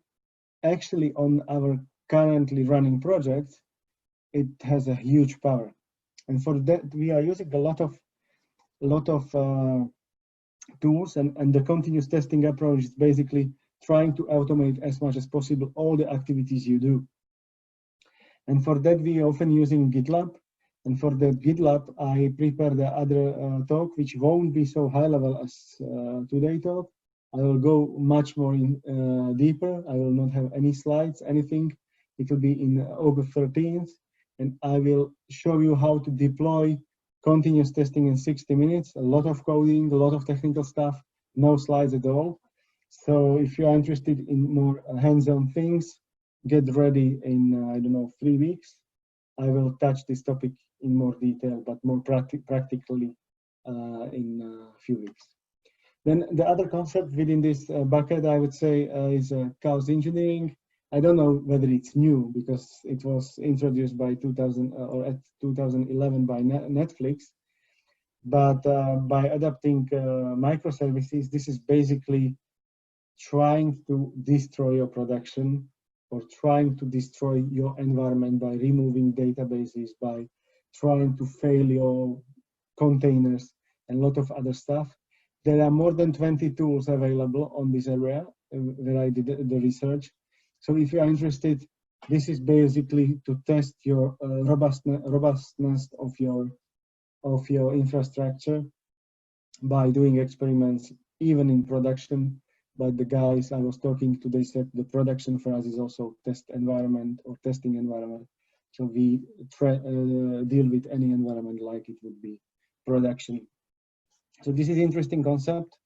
B: actually on our currently running projects, it has a huge power. And for that, we are using a lot of tools, and the continuous testing approach is basically trying to automate as much as possible all the activities you do. And for that, we are often using GitLab. And for the GitLab, I prepare the other talk, which won't be so high level as today's talk. I will go much more in deeper. I will not have any slides, anything. It will be in August 13th. And I will show you how to deploy continuous testing in 60 minutes, a lot of coding, a lot of technical stuff, no slides at all. So if you are interested in more hands-on things, get ready in, I don't know, 3 weeks. I will touch this topic in more detail, but more practically in a few weeks. Then the other concept within this bucket, I would say, is chaos engineering. I don't know whether it's new, because it was introduced by 2011 by Netflix. But by adapting microservices, this is basically trying to destroy your production, or trying to destroy your environment by removing databases, by trying to fail your containers, and a lot of other stuff. There are more than 20 tools available on this area where I did the research. So if you are interested, this is basically to test your robustness of your infrastructure by doing experiments, even in production. But the guys I was talking to, they said the production for us is also test environment or testing environment. So we deal with any environment like it would be production. So this is interesting concept.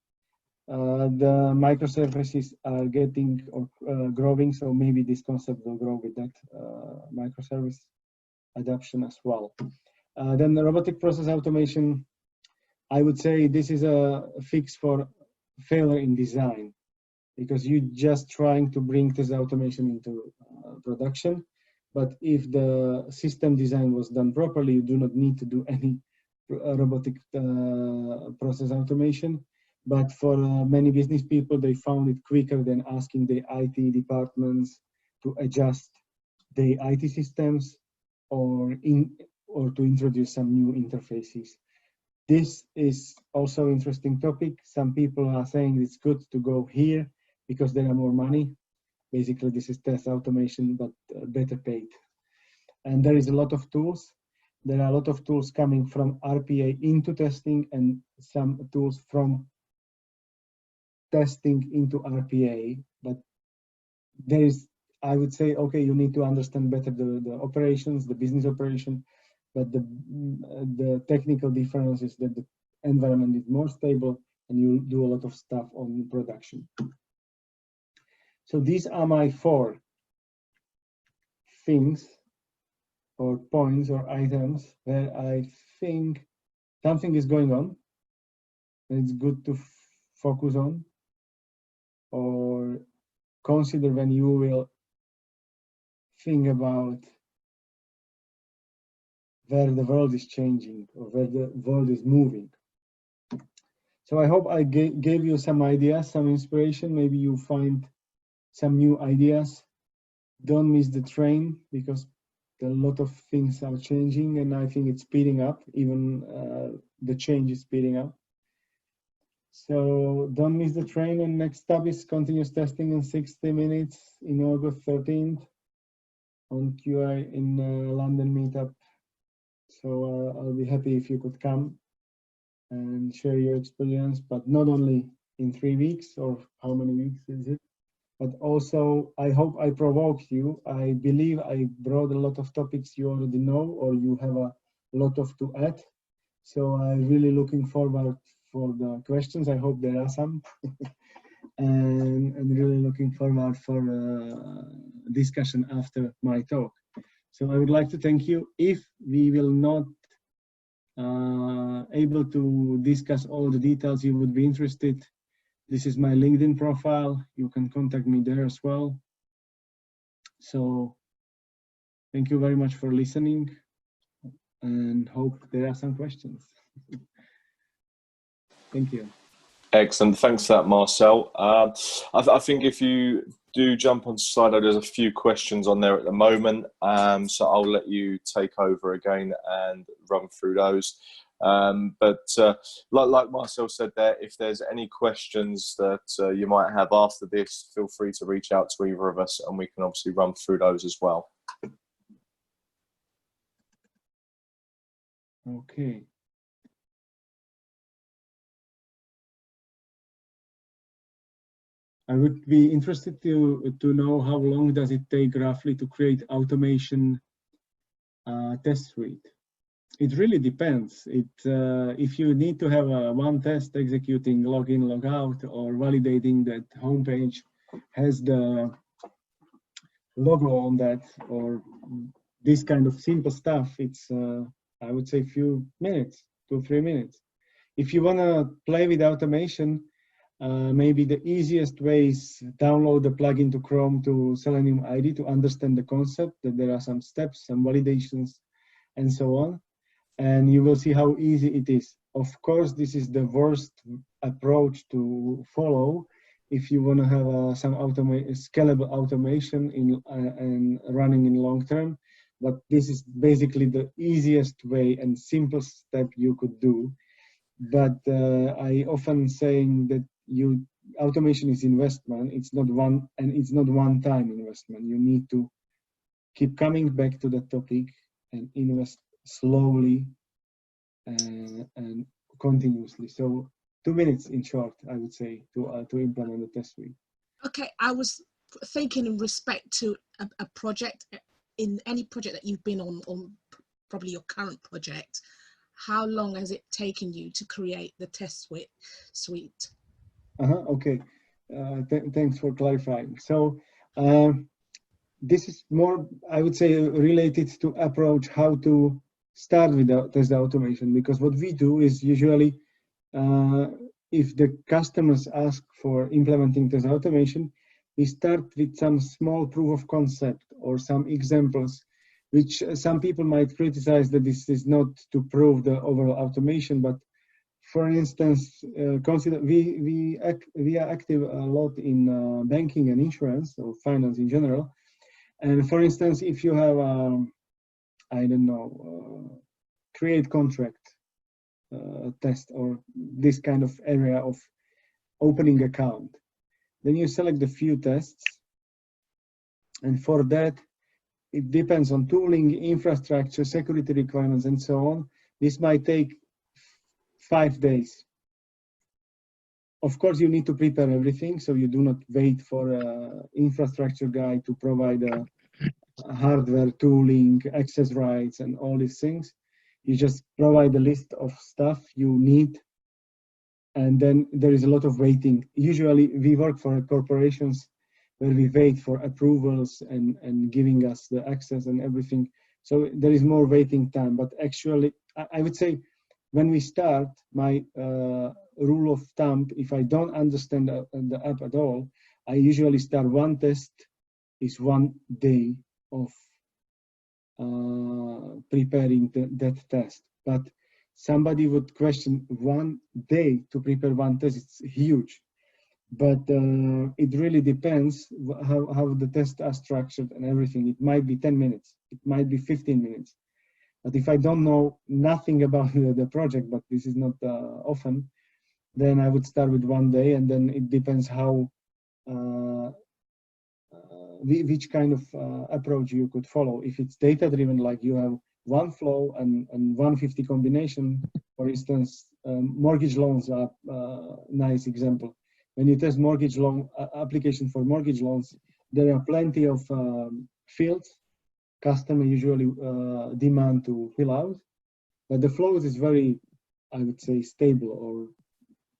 B: The microservices are getting or growing, so maybe this concept will grow with that microservice adoption as well. Then the robotic process automation, I would say this is a fix for failure in design, because you're just trying to bring this automation into production. But if the system design was done properly, you do not need to do any robotic process automation. But for many business people, they found it quicker than asking the IT departments to adjust the IT systems or to introduce some new interfaces. This is also an interesting topic. Some people are saying it's good to go here because there are more money. Basically, this is test automation, but better paid. And there is a lot of tools. There are a lot of tools coming from RPA into testing, and some tools from testing into RPA. But there is I would say, okay, you need to understand better the operations, the business operation, but the technical difference is that the environment is more stable and you do a lot of stuff on production. So these are my 4 things or points or items where I think something is going on and it's good to focus on or consider when you will think about where the world is changing or where the world is moving. So I hope I gave you some ideas, some inspiration. Maybe you find some new ideas. Don't miss the train because a lot of things are changing and I think it's speeding up. Even the change is speeding up. So don't miss the train. And next up is continuous testing in 60 minutes in August 13th on QI in London meetup. So I'll be happy if you could come and share your experience, but not only in 3 weeks or how many weeks is it, but also I hope I provoked you. I believe I brought a lot of topics you already know or you have a lot of to add. So I'm really looking forward for the questions. I hope there are some. And I'm really looking forward for discussion after my talk. So I would like to thank you. If we will not able to discuss all the details you would be interested, this is my LinkedIn profile. You can contact me there as well. So thank you very much for listening and hope there are some questions. Thank you.
A: Excellent. Thanks for that, Marcel. I think if you do jump on Slido, there's a few questions on there at the moment. So I'll let you take over again and run through those. But like Marcel said there, if there's any questions that you might have after this, feel free to reach out to either of us and we can obviously run through those as well.
B: Okay. I would be interested to know how long does it take roughly to create automation test suite. It really depends. If you need to have one test executing login, logout, or validating that homepage has the logo on that, or this kind of simple stuff, it's I would say a few minutes, 2-3 minutes. If you want to play with automation, maybe the easiest way is download the plugin to Chrome to Selenium ID to understand the concept, that there are some steps, some validations, and so on. And you will see how easy it is. Of course, this is the worst approach to follow if you want to have some scalable automation and running in long term. But this is basically the easiest way and simplest step you could do. But I often saying that automation is investment. It's not one-time investment. You need to keep coming back to the topic and invest slowly and continuously. So 2 minutes in short, I would say, to implement the test suite.
C: Okay, I was thinking in respect to a project, in any project that you've been on probably your current project, how long has it taken you to create the test suite?
B: Okay, thanks for clarifying. So this is more, I would say, related to approach how to start with the test automation, because what we do is usually if the customers ask for implementing test automation, we start with some small proof of concept or some examples, which some people might criticize that this is not to prove the overall automation. But for instance, consider we are active a lot in banking and insurance or finance in general. And for instance, if you have, I don't know, create contract test or this kind of area of opening account, then you select a few tests. And for that, it depends on tooling, infrastructure, security requirements, and so on. This might take 5 days. of course, you need to prepare everything, so you do not wait for an infrastructure guy to provide a hardware, tooling, access rights, and all these things. You just provide a list of stuff you need, and then there is a lot of waiting. Usually, we work for corporations where we wait for approvals and giving us the access and everything. So there is more waiting time. But actually, I would say when we start, my rule of thumb, if I don't understand the app at all, I usually start one test is 1 day of preparing that test. But somebody would question 1 day to prepare one test. It's huge. But it really depends how the tests are structured and everything. It might be 10 minutes. It might be 15 minutes. But if I don't know nothing about the project, but this is not often, then I would start with 1 day, and then it depends how, which kind of approach you could follow. If it's data-driven, like you have one flow and 150 combination, for instance, mortgage loans are a nice example. When you test mortgage loan application for mortgage loans, there are plenty of fields customer usually demand to fill out, but the flows is very, I would say, stable or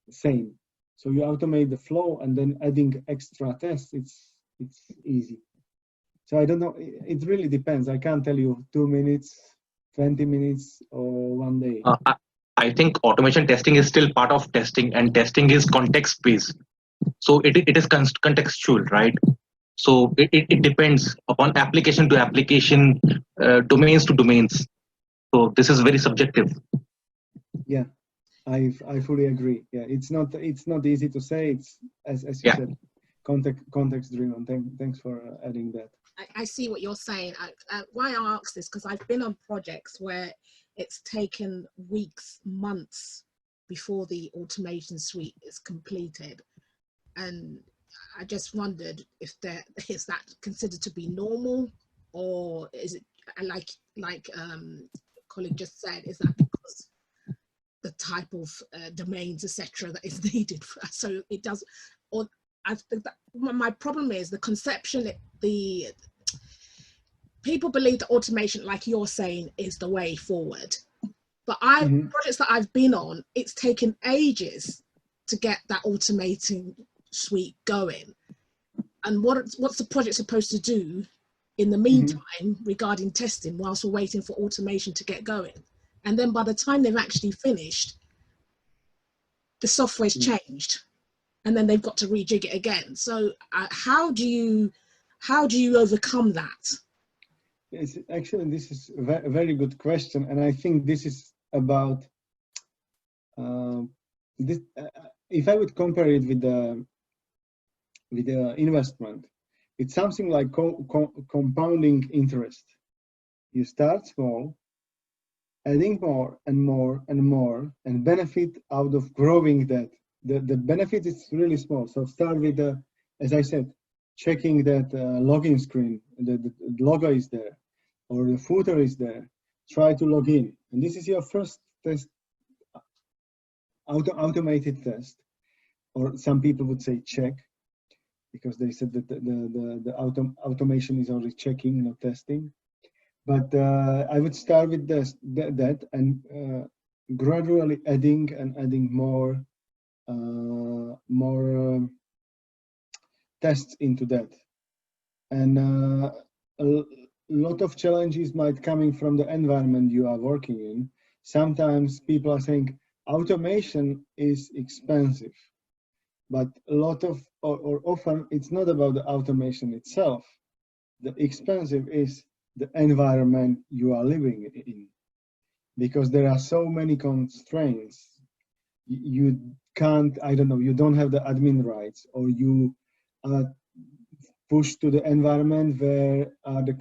B: same. So you automate the flow and then adding extra tests, it's easy. So I don't know, it really depends. I can't tell you 2 minutes, 20 minutes, or 1 day.
D: I think automation testing is still part of testing, and testing is context based. So it is contextual, right? So it depends upon application to application, domains to domains. So this is very subjective.
B: Yeah, I fully agree. Yeah, it's not easy to say. It's as you said, context driven. Thanks for adding that.
C: I see what you're saying. Why I ask this, because I've been on projects where it's taken weeks, months before the automation suite is completed, and I just wondered if is that considered to be normal, or is it like colleague just said, is that because the type of domains, etc., that is needed? So it does, or I think that my problem is the conception. The people believe that automation, like you're saying, is the way forward. But projects that I've been on, it's taken ages to get that automating suite going. And what's the project supposed to do in the meantime regarding testing whilst we're waiting for automation to get going? And then by the time they've actually finished, the software's changed, and then they've got to rejig it again. So how do you overcome that?
B: Yes, actually, this is a very good question, and I think this is about this. If I would compare it with the investment, it's something like compounding interest. You start small, adding more and more and more, and benefit out of growing that. The benefit is really small. So start with as I said, checking that login screen, the logo is there, or the footer is there. Try to log in, and this is your first test, automated test, or some people would say check, because they said that the automation is only checking, not testing. But I would start with that and gradually adding more tests into that. And a lot of challenges might coming from the environment you are working in. Sometimes people are saying automation is expensive, but a lot of, or often it's not about the automation itself. The expensive is the environment you are living in, because there are so many constraints. You can't, I don't know, you don't have the admin rights, or you are pushed to the environment where the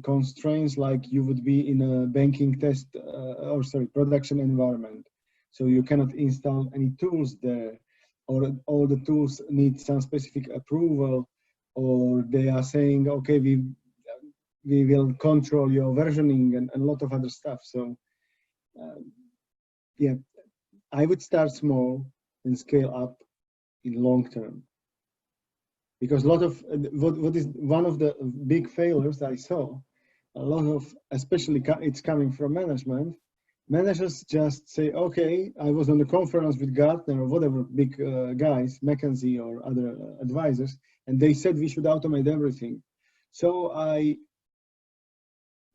B: constraints like you would be in a banking test, production environment. So you cannot install any tools there, or all the tools need some specific approval, or they are saying, okay, we will control your versioning and a lot of other stuff. So yeah, I would start small and scale up, in long term. Because a lot of what is one of the big failures I saw, a lot of, especially it's coming from management, managers just say, okay, I was on the conference with Gartner or whatever big guys, McKinsey or other advisors, and they said we should automate everything. So I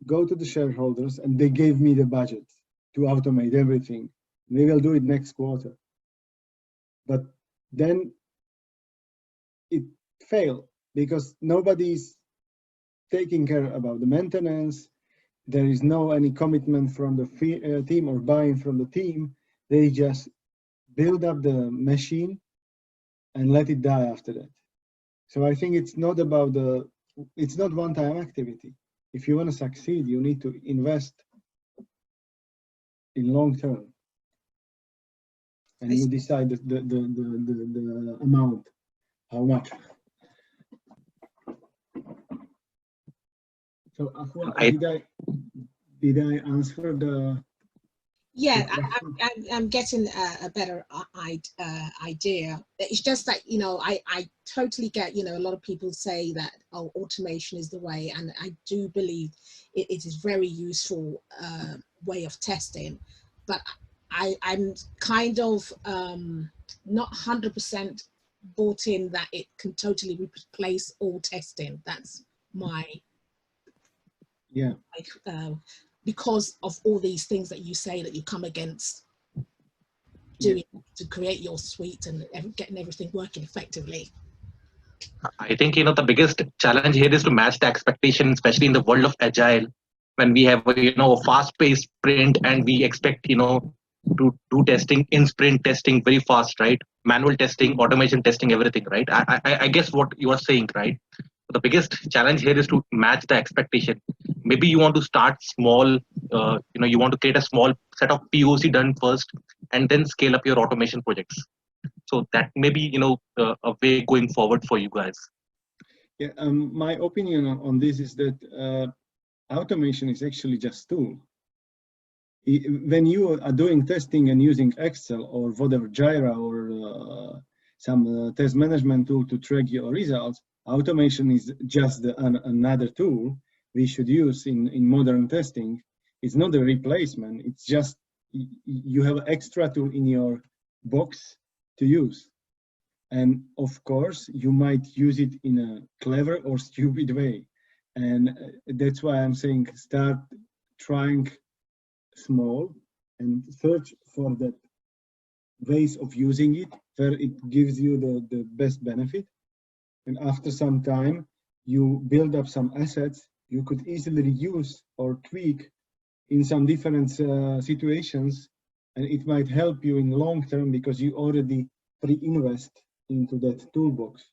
B: go to the shareholders and they gave me the budget to automate everything. We will do it next quarter. But then it failed because nobody's taking care about the maintenance. There is no any commitment from the team or buy-in from the team. They just build up the machine and let it die after that. So I think it's not about it's not one-time activity. If you want to succeed, you need to invest in long term. And you decide the amount, how much. So, did I answer the?
C: Yeah, I'm getting a better idea. It's just that, you know, I totally get, you know, a lot of people say that, oh, automation is the way, and I do believe it is very useful way of testing, but I'm kind of not 100% bought in that it can totally replace all testing. That's my because of all these things that you say that you come against doing to create your suite and getting everything working effectively.
D: I think, you know, the biggest challenge here is to match the expectation, especially in the world of agile, when we have, you know, a fast-paced sprint and we expect, you know, to do testing in sprint testing very fast, right? Manual testing, automation testing, everything, right? I guess what you are saying, right? The biggest challenge here is to match the expectation. Maybe you want to start small, you know, you want to create a small set of POC done first and then scale up your automation projects. So that may be, you know, a way going forward for you guys.
B: Yeah, my opinion on this is that automation is actually just tool. When you are doing testing and using Excel or whatever, Jira or some test management tool to track your results, automation is just another tool we should use in modern testing. It's not a replacement. It's just you have an extra tool in your box to use. And of course, you might use it in a clever or stupid way. And that's why I'm saying start trying small and search for the ways of using it where it gives you the best benefit. And after some time, you build up some assets you could easily reuse or tweak in some different situations, and it might help you in long term because you already pre-invest into that toolbox.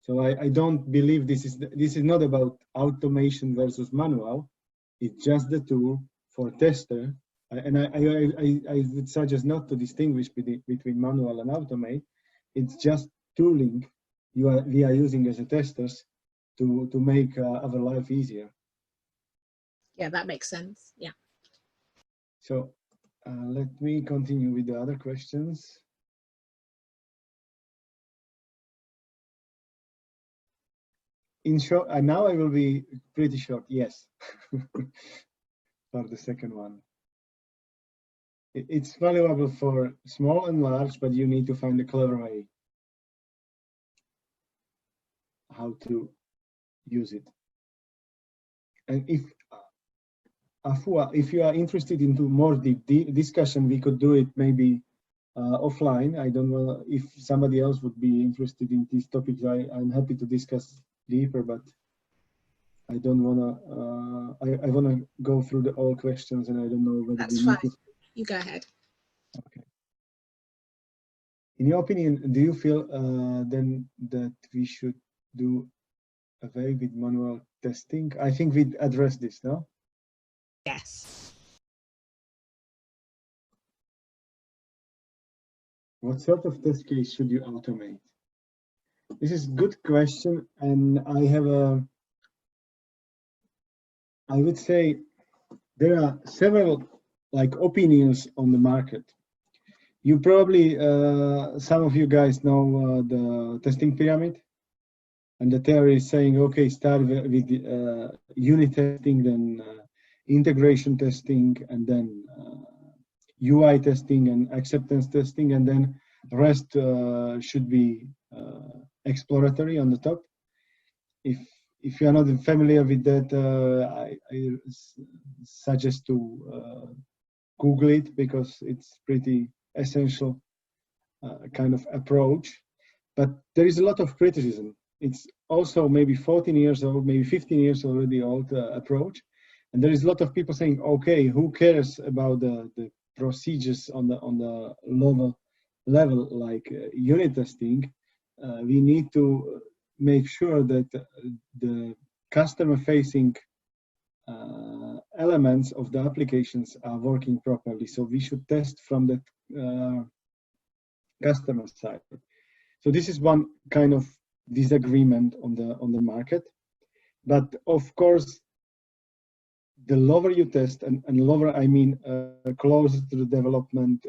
B: So I don't believe this is not about automation versus manual. It's just the tool for tester, and I would suggest not to distinguish between manual and automate. It's just tooling we are using as a testers to make our life easier.
C: Yeah, that makes sense. Yeah.
B: So let me continue with the other questions. In short, and now I will be pretty short. Yes, for the second one. It's valuable for small and large, but you need to find a clever way how to use it. And if you are interested into more deep discussion, we could do it maybe offline. I don't know if somebody else would be interested in these topics. I'm happy to discuss deeper, but I don't wanna. I wanna go through all questions, and I don't know whether
C: that's fine. You go ahead.
B: Okay. In your opinion, do you feel then that we should do away with manual testing? I think we addressed this, no?
C: Yes.
B: What sort of test case should you automate? This is a good question, and I would say there are several opinions on the market. You probably, some of you guys know the testing pyramid. And the theory is saying, okay, start with unit testing, then integration testing, and then UI testing and acceptance testing, and then the rest should be exploratory on the top. If you are not familiar with that, I suggest to Google it, because it's pretty essential kind of approach. But there is a lot of criticism. It's also maybe 14 years old, maybe 15 years already old approach. And there is a lot of people saying, okay, who cares about the procedures on the lower level, like unit testing? We need to make sure that the customer-facing elements of the applications are working properly. So we should test from the customer side. So this is one kind of disagreement on the market. But of course, the lower you test, and lower I mean closer to the development,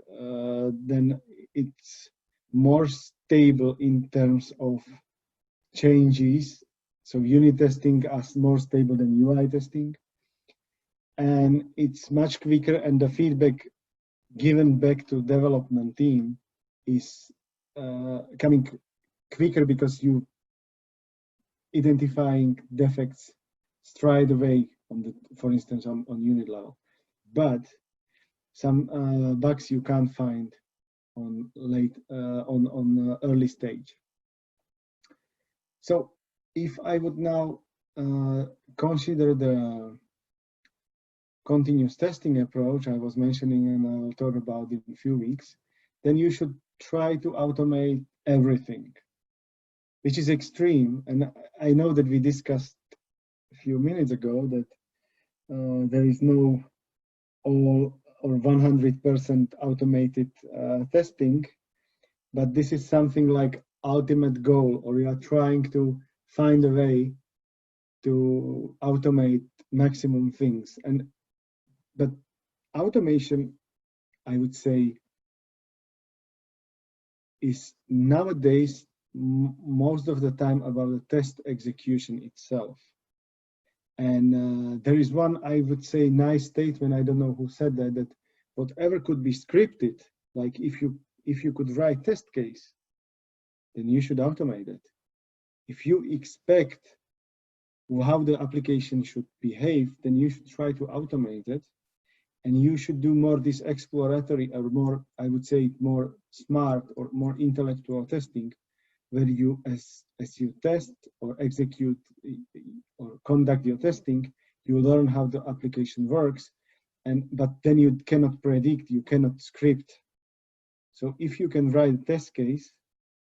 B: then it's more stable in terms of changes. So unit testing is more stable than UI testing, and it's much quicker, and the feedback given back to development team is coming quicker, because you identifying defects straight away on the, for instance, on unit level. But some bugs you can't find on late on early stage. So if I would now consider the continuous testing approach I was mentioning, and I'll talk about it in a few weeks, then you should try to automate everything, which is extreme. And I know that we discussed a few minutes ago that there is no all or 100% automated testing, but this is something like ultimate goal, or you are trying to find a way to automate maximum things. But automation, I would say, is nowadays most of the time about the test execution itself. And there is one, I would say, nice statement, I don't know who said that, that whatever could be scripted, like if you could write test case, then you should automate it. If you expect how the application should behave, then you should try to automate it. And you should do more this exploratory, or more, I would say, more smart or more intellectual testing, where you, as you test or execute or conduct your testing, you learn how the application works, but then you cannot predict, you cannot script. So if you can write a test case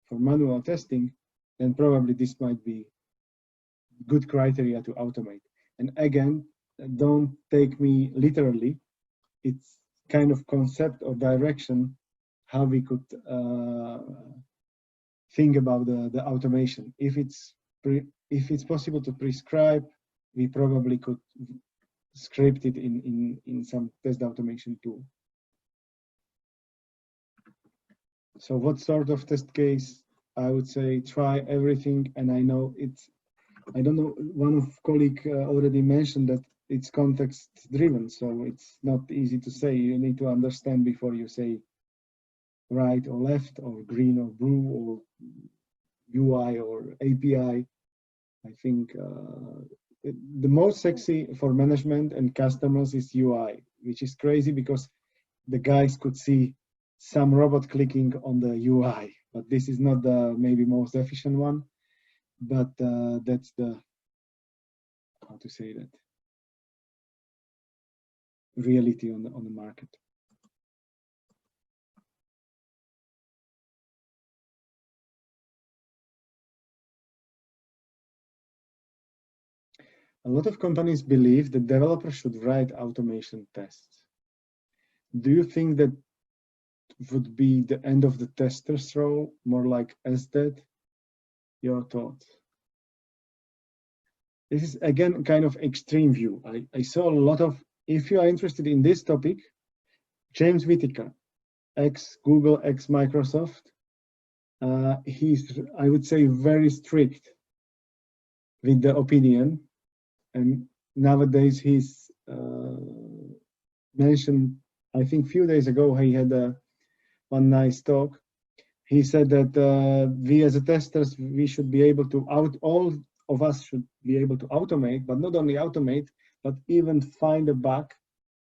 B: for manual testing, then probably this might be good criteria to automate. And again, don't take me literally. It's kind of concept or direction how we could think about the automation. If it's possible to prescribe, we probably could script it in some test automation tool. So what sort of test case? I would say try everything, and I know it's, I don't know, one of colleague already mentioned that it's context driven, so it's not easy to say. You need to understand before you say right or left, or green or blue, or UI or API. I think the most sexy for management and customers is UI, which is crazy because the guys could see some robot clicking on the UI, but this is not the maybe most efficient one, but that's the, how to say that, reality on the market. A lot of companies believe that developers should write automation tests. Do you think that would be the end of the tester's role, more like SDET? Your thoughts? This is again kind of extreme view. I saw a lot of, if you are interested in this topic, James Whittaker, ex-Google, ex-Microsoft. He's, I would say, very strict with the opinion. And nowadays he's mentioned, I think a few days ago, he had one nice talk. He said that we as a testers, we should be able to all of us should be able to automate, but not only automate, but even find a bug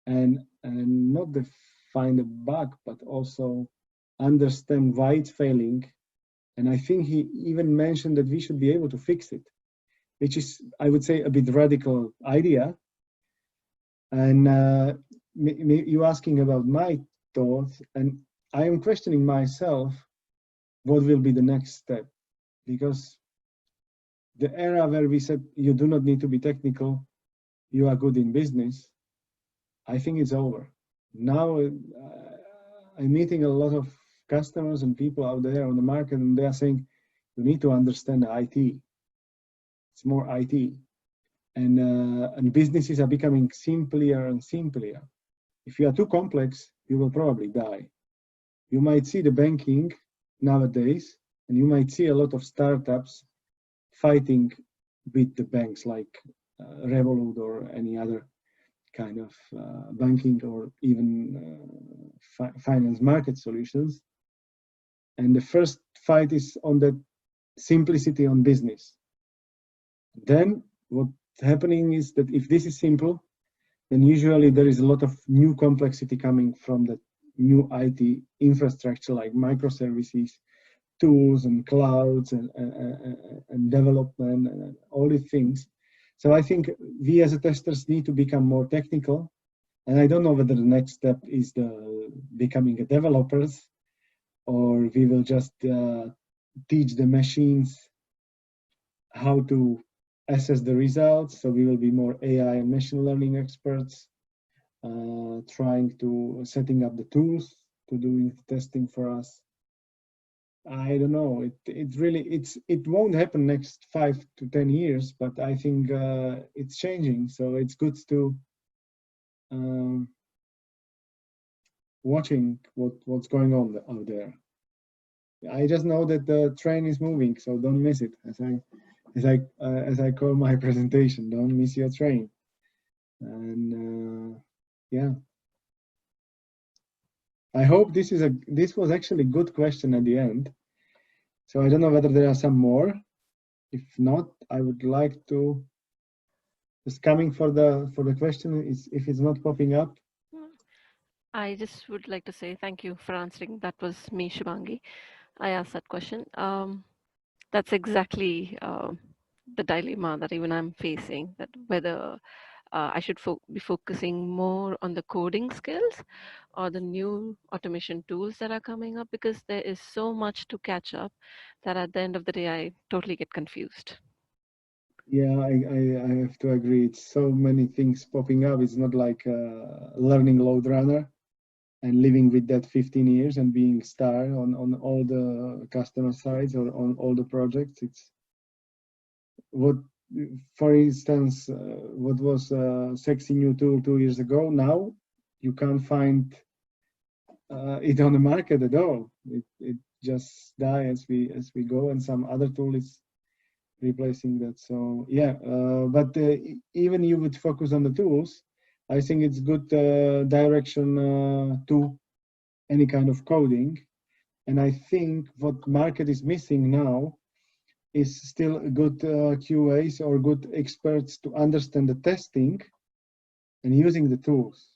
B: and not find a bug, but also understand why it's failing. And I think he even mentioned that we should be able to fix it, which is, I would say, a bit radical idea. And you asking about my thoughts, and I am questioning myself, what will be the next step? Because the era where we said you do not need to be technical, you are good in business, I think it's over. Now I'm meeting a lot of customers and people out there on the market, and they are saying you need to understand IT. It's more IT, and businesses are becoming simpler and simpler. If you are too complex, you will probably die. You might see the banking nowadays, and you might see a lot of startups fighting with the banks like Revolut or any other kind of banking or even finance market solutions. And the first fight is on that simplicity on business. Then what's happening is that if this is simple, then usually there is a lot of new complexity coming from the new IT infrastructure like microservices, tools and clouds and development and all these things. So I think we as a testers need to become more technical. And I don't know whether the next step is becoming a developers, or we will just teach the machines how to assess the results. So we will be more AI and machine learning experts, trying to setting up the tools to do testing for us. I don't know. It won't happen next 5 to 10 years, but I think it's changing. So it's good to watching what's going on out there. I just know that the train is moving, so don't miss it. As I call my presentation, don't miss your train. And yeah, I hope this was actually a good question at the end. So I don't know whether there are some more. If not, I would like to just coming for the question. If it's not popping up.
E: I just would like to say thank you for answering. That was me, Shivangi. I asked that question. That's exactly the dilemma that even I'm facing, that whether I should be focusing more on the coding skills or the new automation tools that are coming up, because there is so much to catch up that at the end of the day, I totally get confused.
B: Yeah, I have to agree. It's so many things popping up. It's not like learning load runner and living with that 15 years and being star on all the customer sides or on all the projects. It's what, for instance, what was a sexy new tool 2 years ago, now you can't find it on the market at all. It just dies as we go, and some other tool is replacing that. So yeah, but even you would focus on the tools, I think it's good direction to any kind of coding. And I think what market is missing now is still good QAs or good experts to understand the testing and using the tools.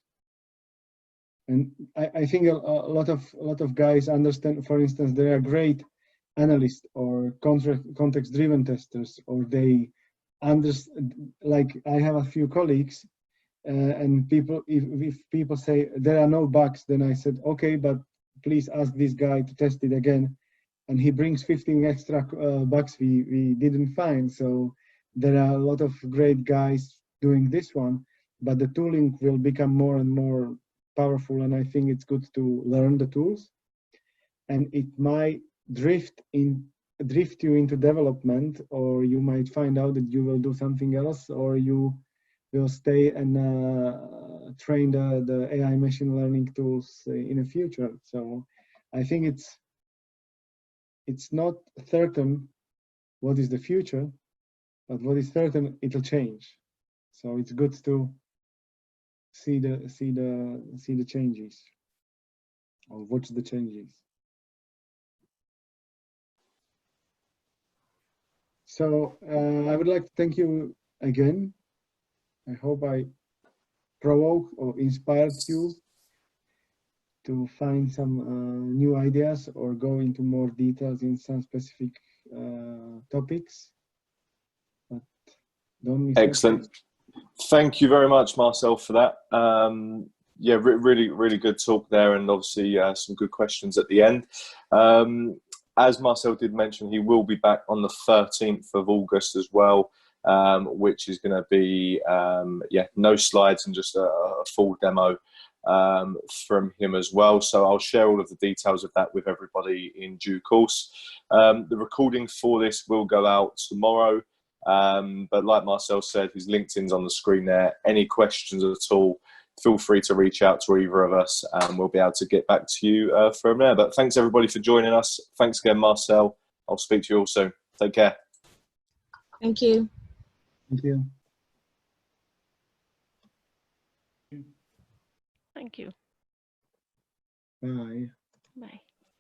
B: And I think a lot of guys understand. For instance, they are great analysts or context-driven testers, or they understand. Like I have a few colleagues, and people, if people say there are no bugs, then I said, okay, but please ask this guy to test it again. And he brings 15 extra bugs we didn't find. So there are a lot of great guys doing this one, but the tooling will become more and more powerful. And I think it's good to learn the tools, and it might drift you into development, or you might find out that you will do something else, or you will stay and train the AI machine learning tools in the future. So I think it's not certain what is the future, but what is certain, it'll change. So it's good to see the changes, or watch the changes. So I would like to thank you again. I hope I provoked or inspired you to find some new ideas or go into more details in some specific topics. But don't miss
A: Excellent.
B: it.
A: Thank you very much, Marcel, for that. Yeah, really good talk there, and obviously some good questions at the end. As Marcel did mention, he will be back on the 13th of August as well, which is going to be, no slides and just a full demo from him as well. So I'll share all of the details of that with everybody in due course. The recording for this will go out tomorrow. But like Marcel said, his LinkedIn's on the screen there. Any questions at all, feel free to reach out to either of us and we'll be able to get back to you from there. But thanks everybody for joining us. Thanks again, Marcel. I'll speak to you all soon. Take care.
C: Thank you.
B: Thank you.
E: Thank you.
B: Bye.
E: Bye.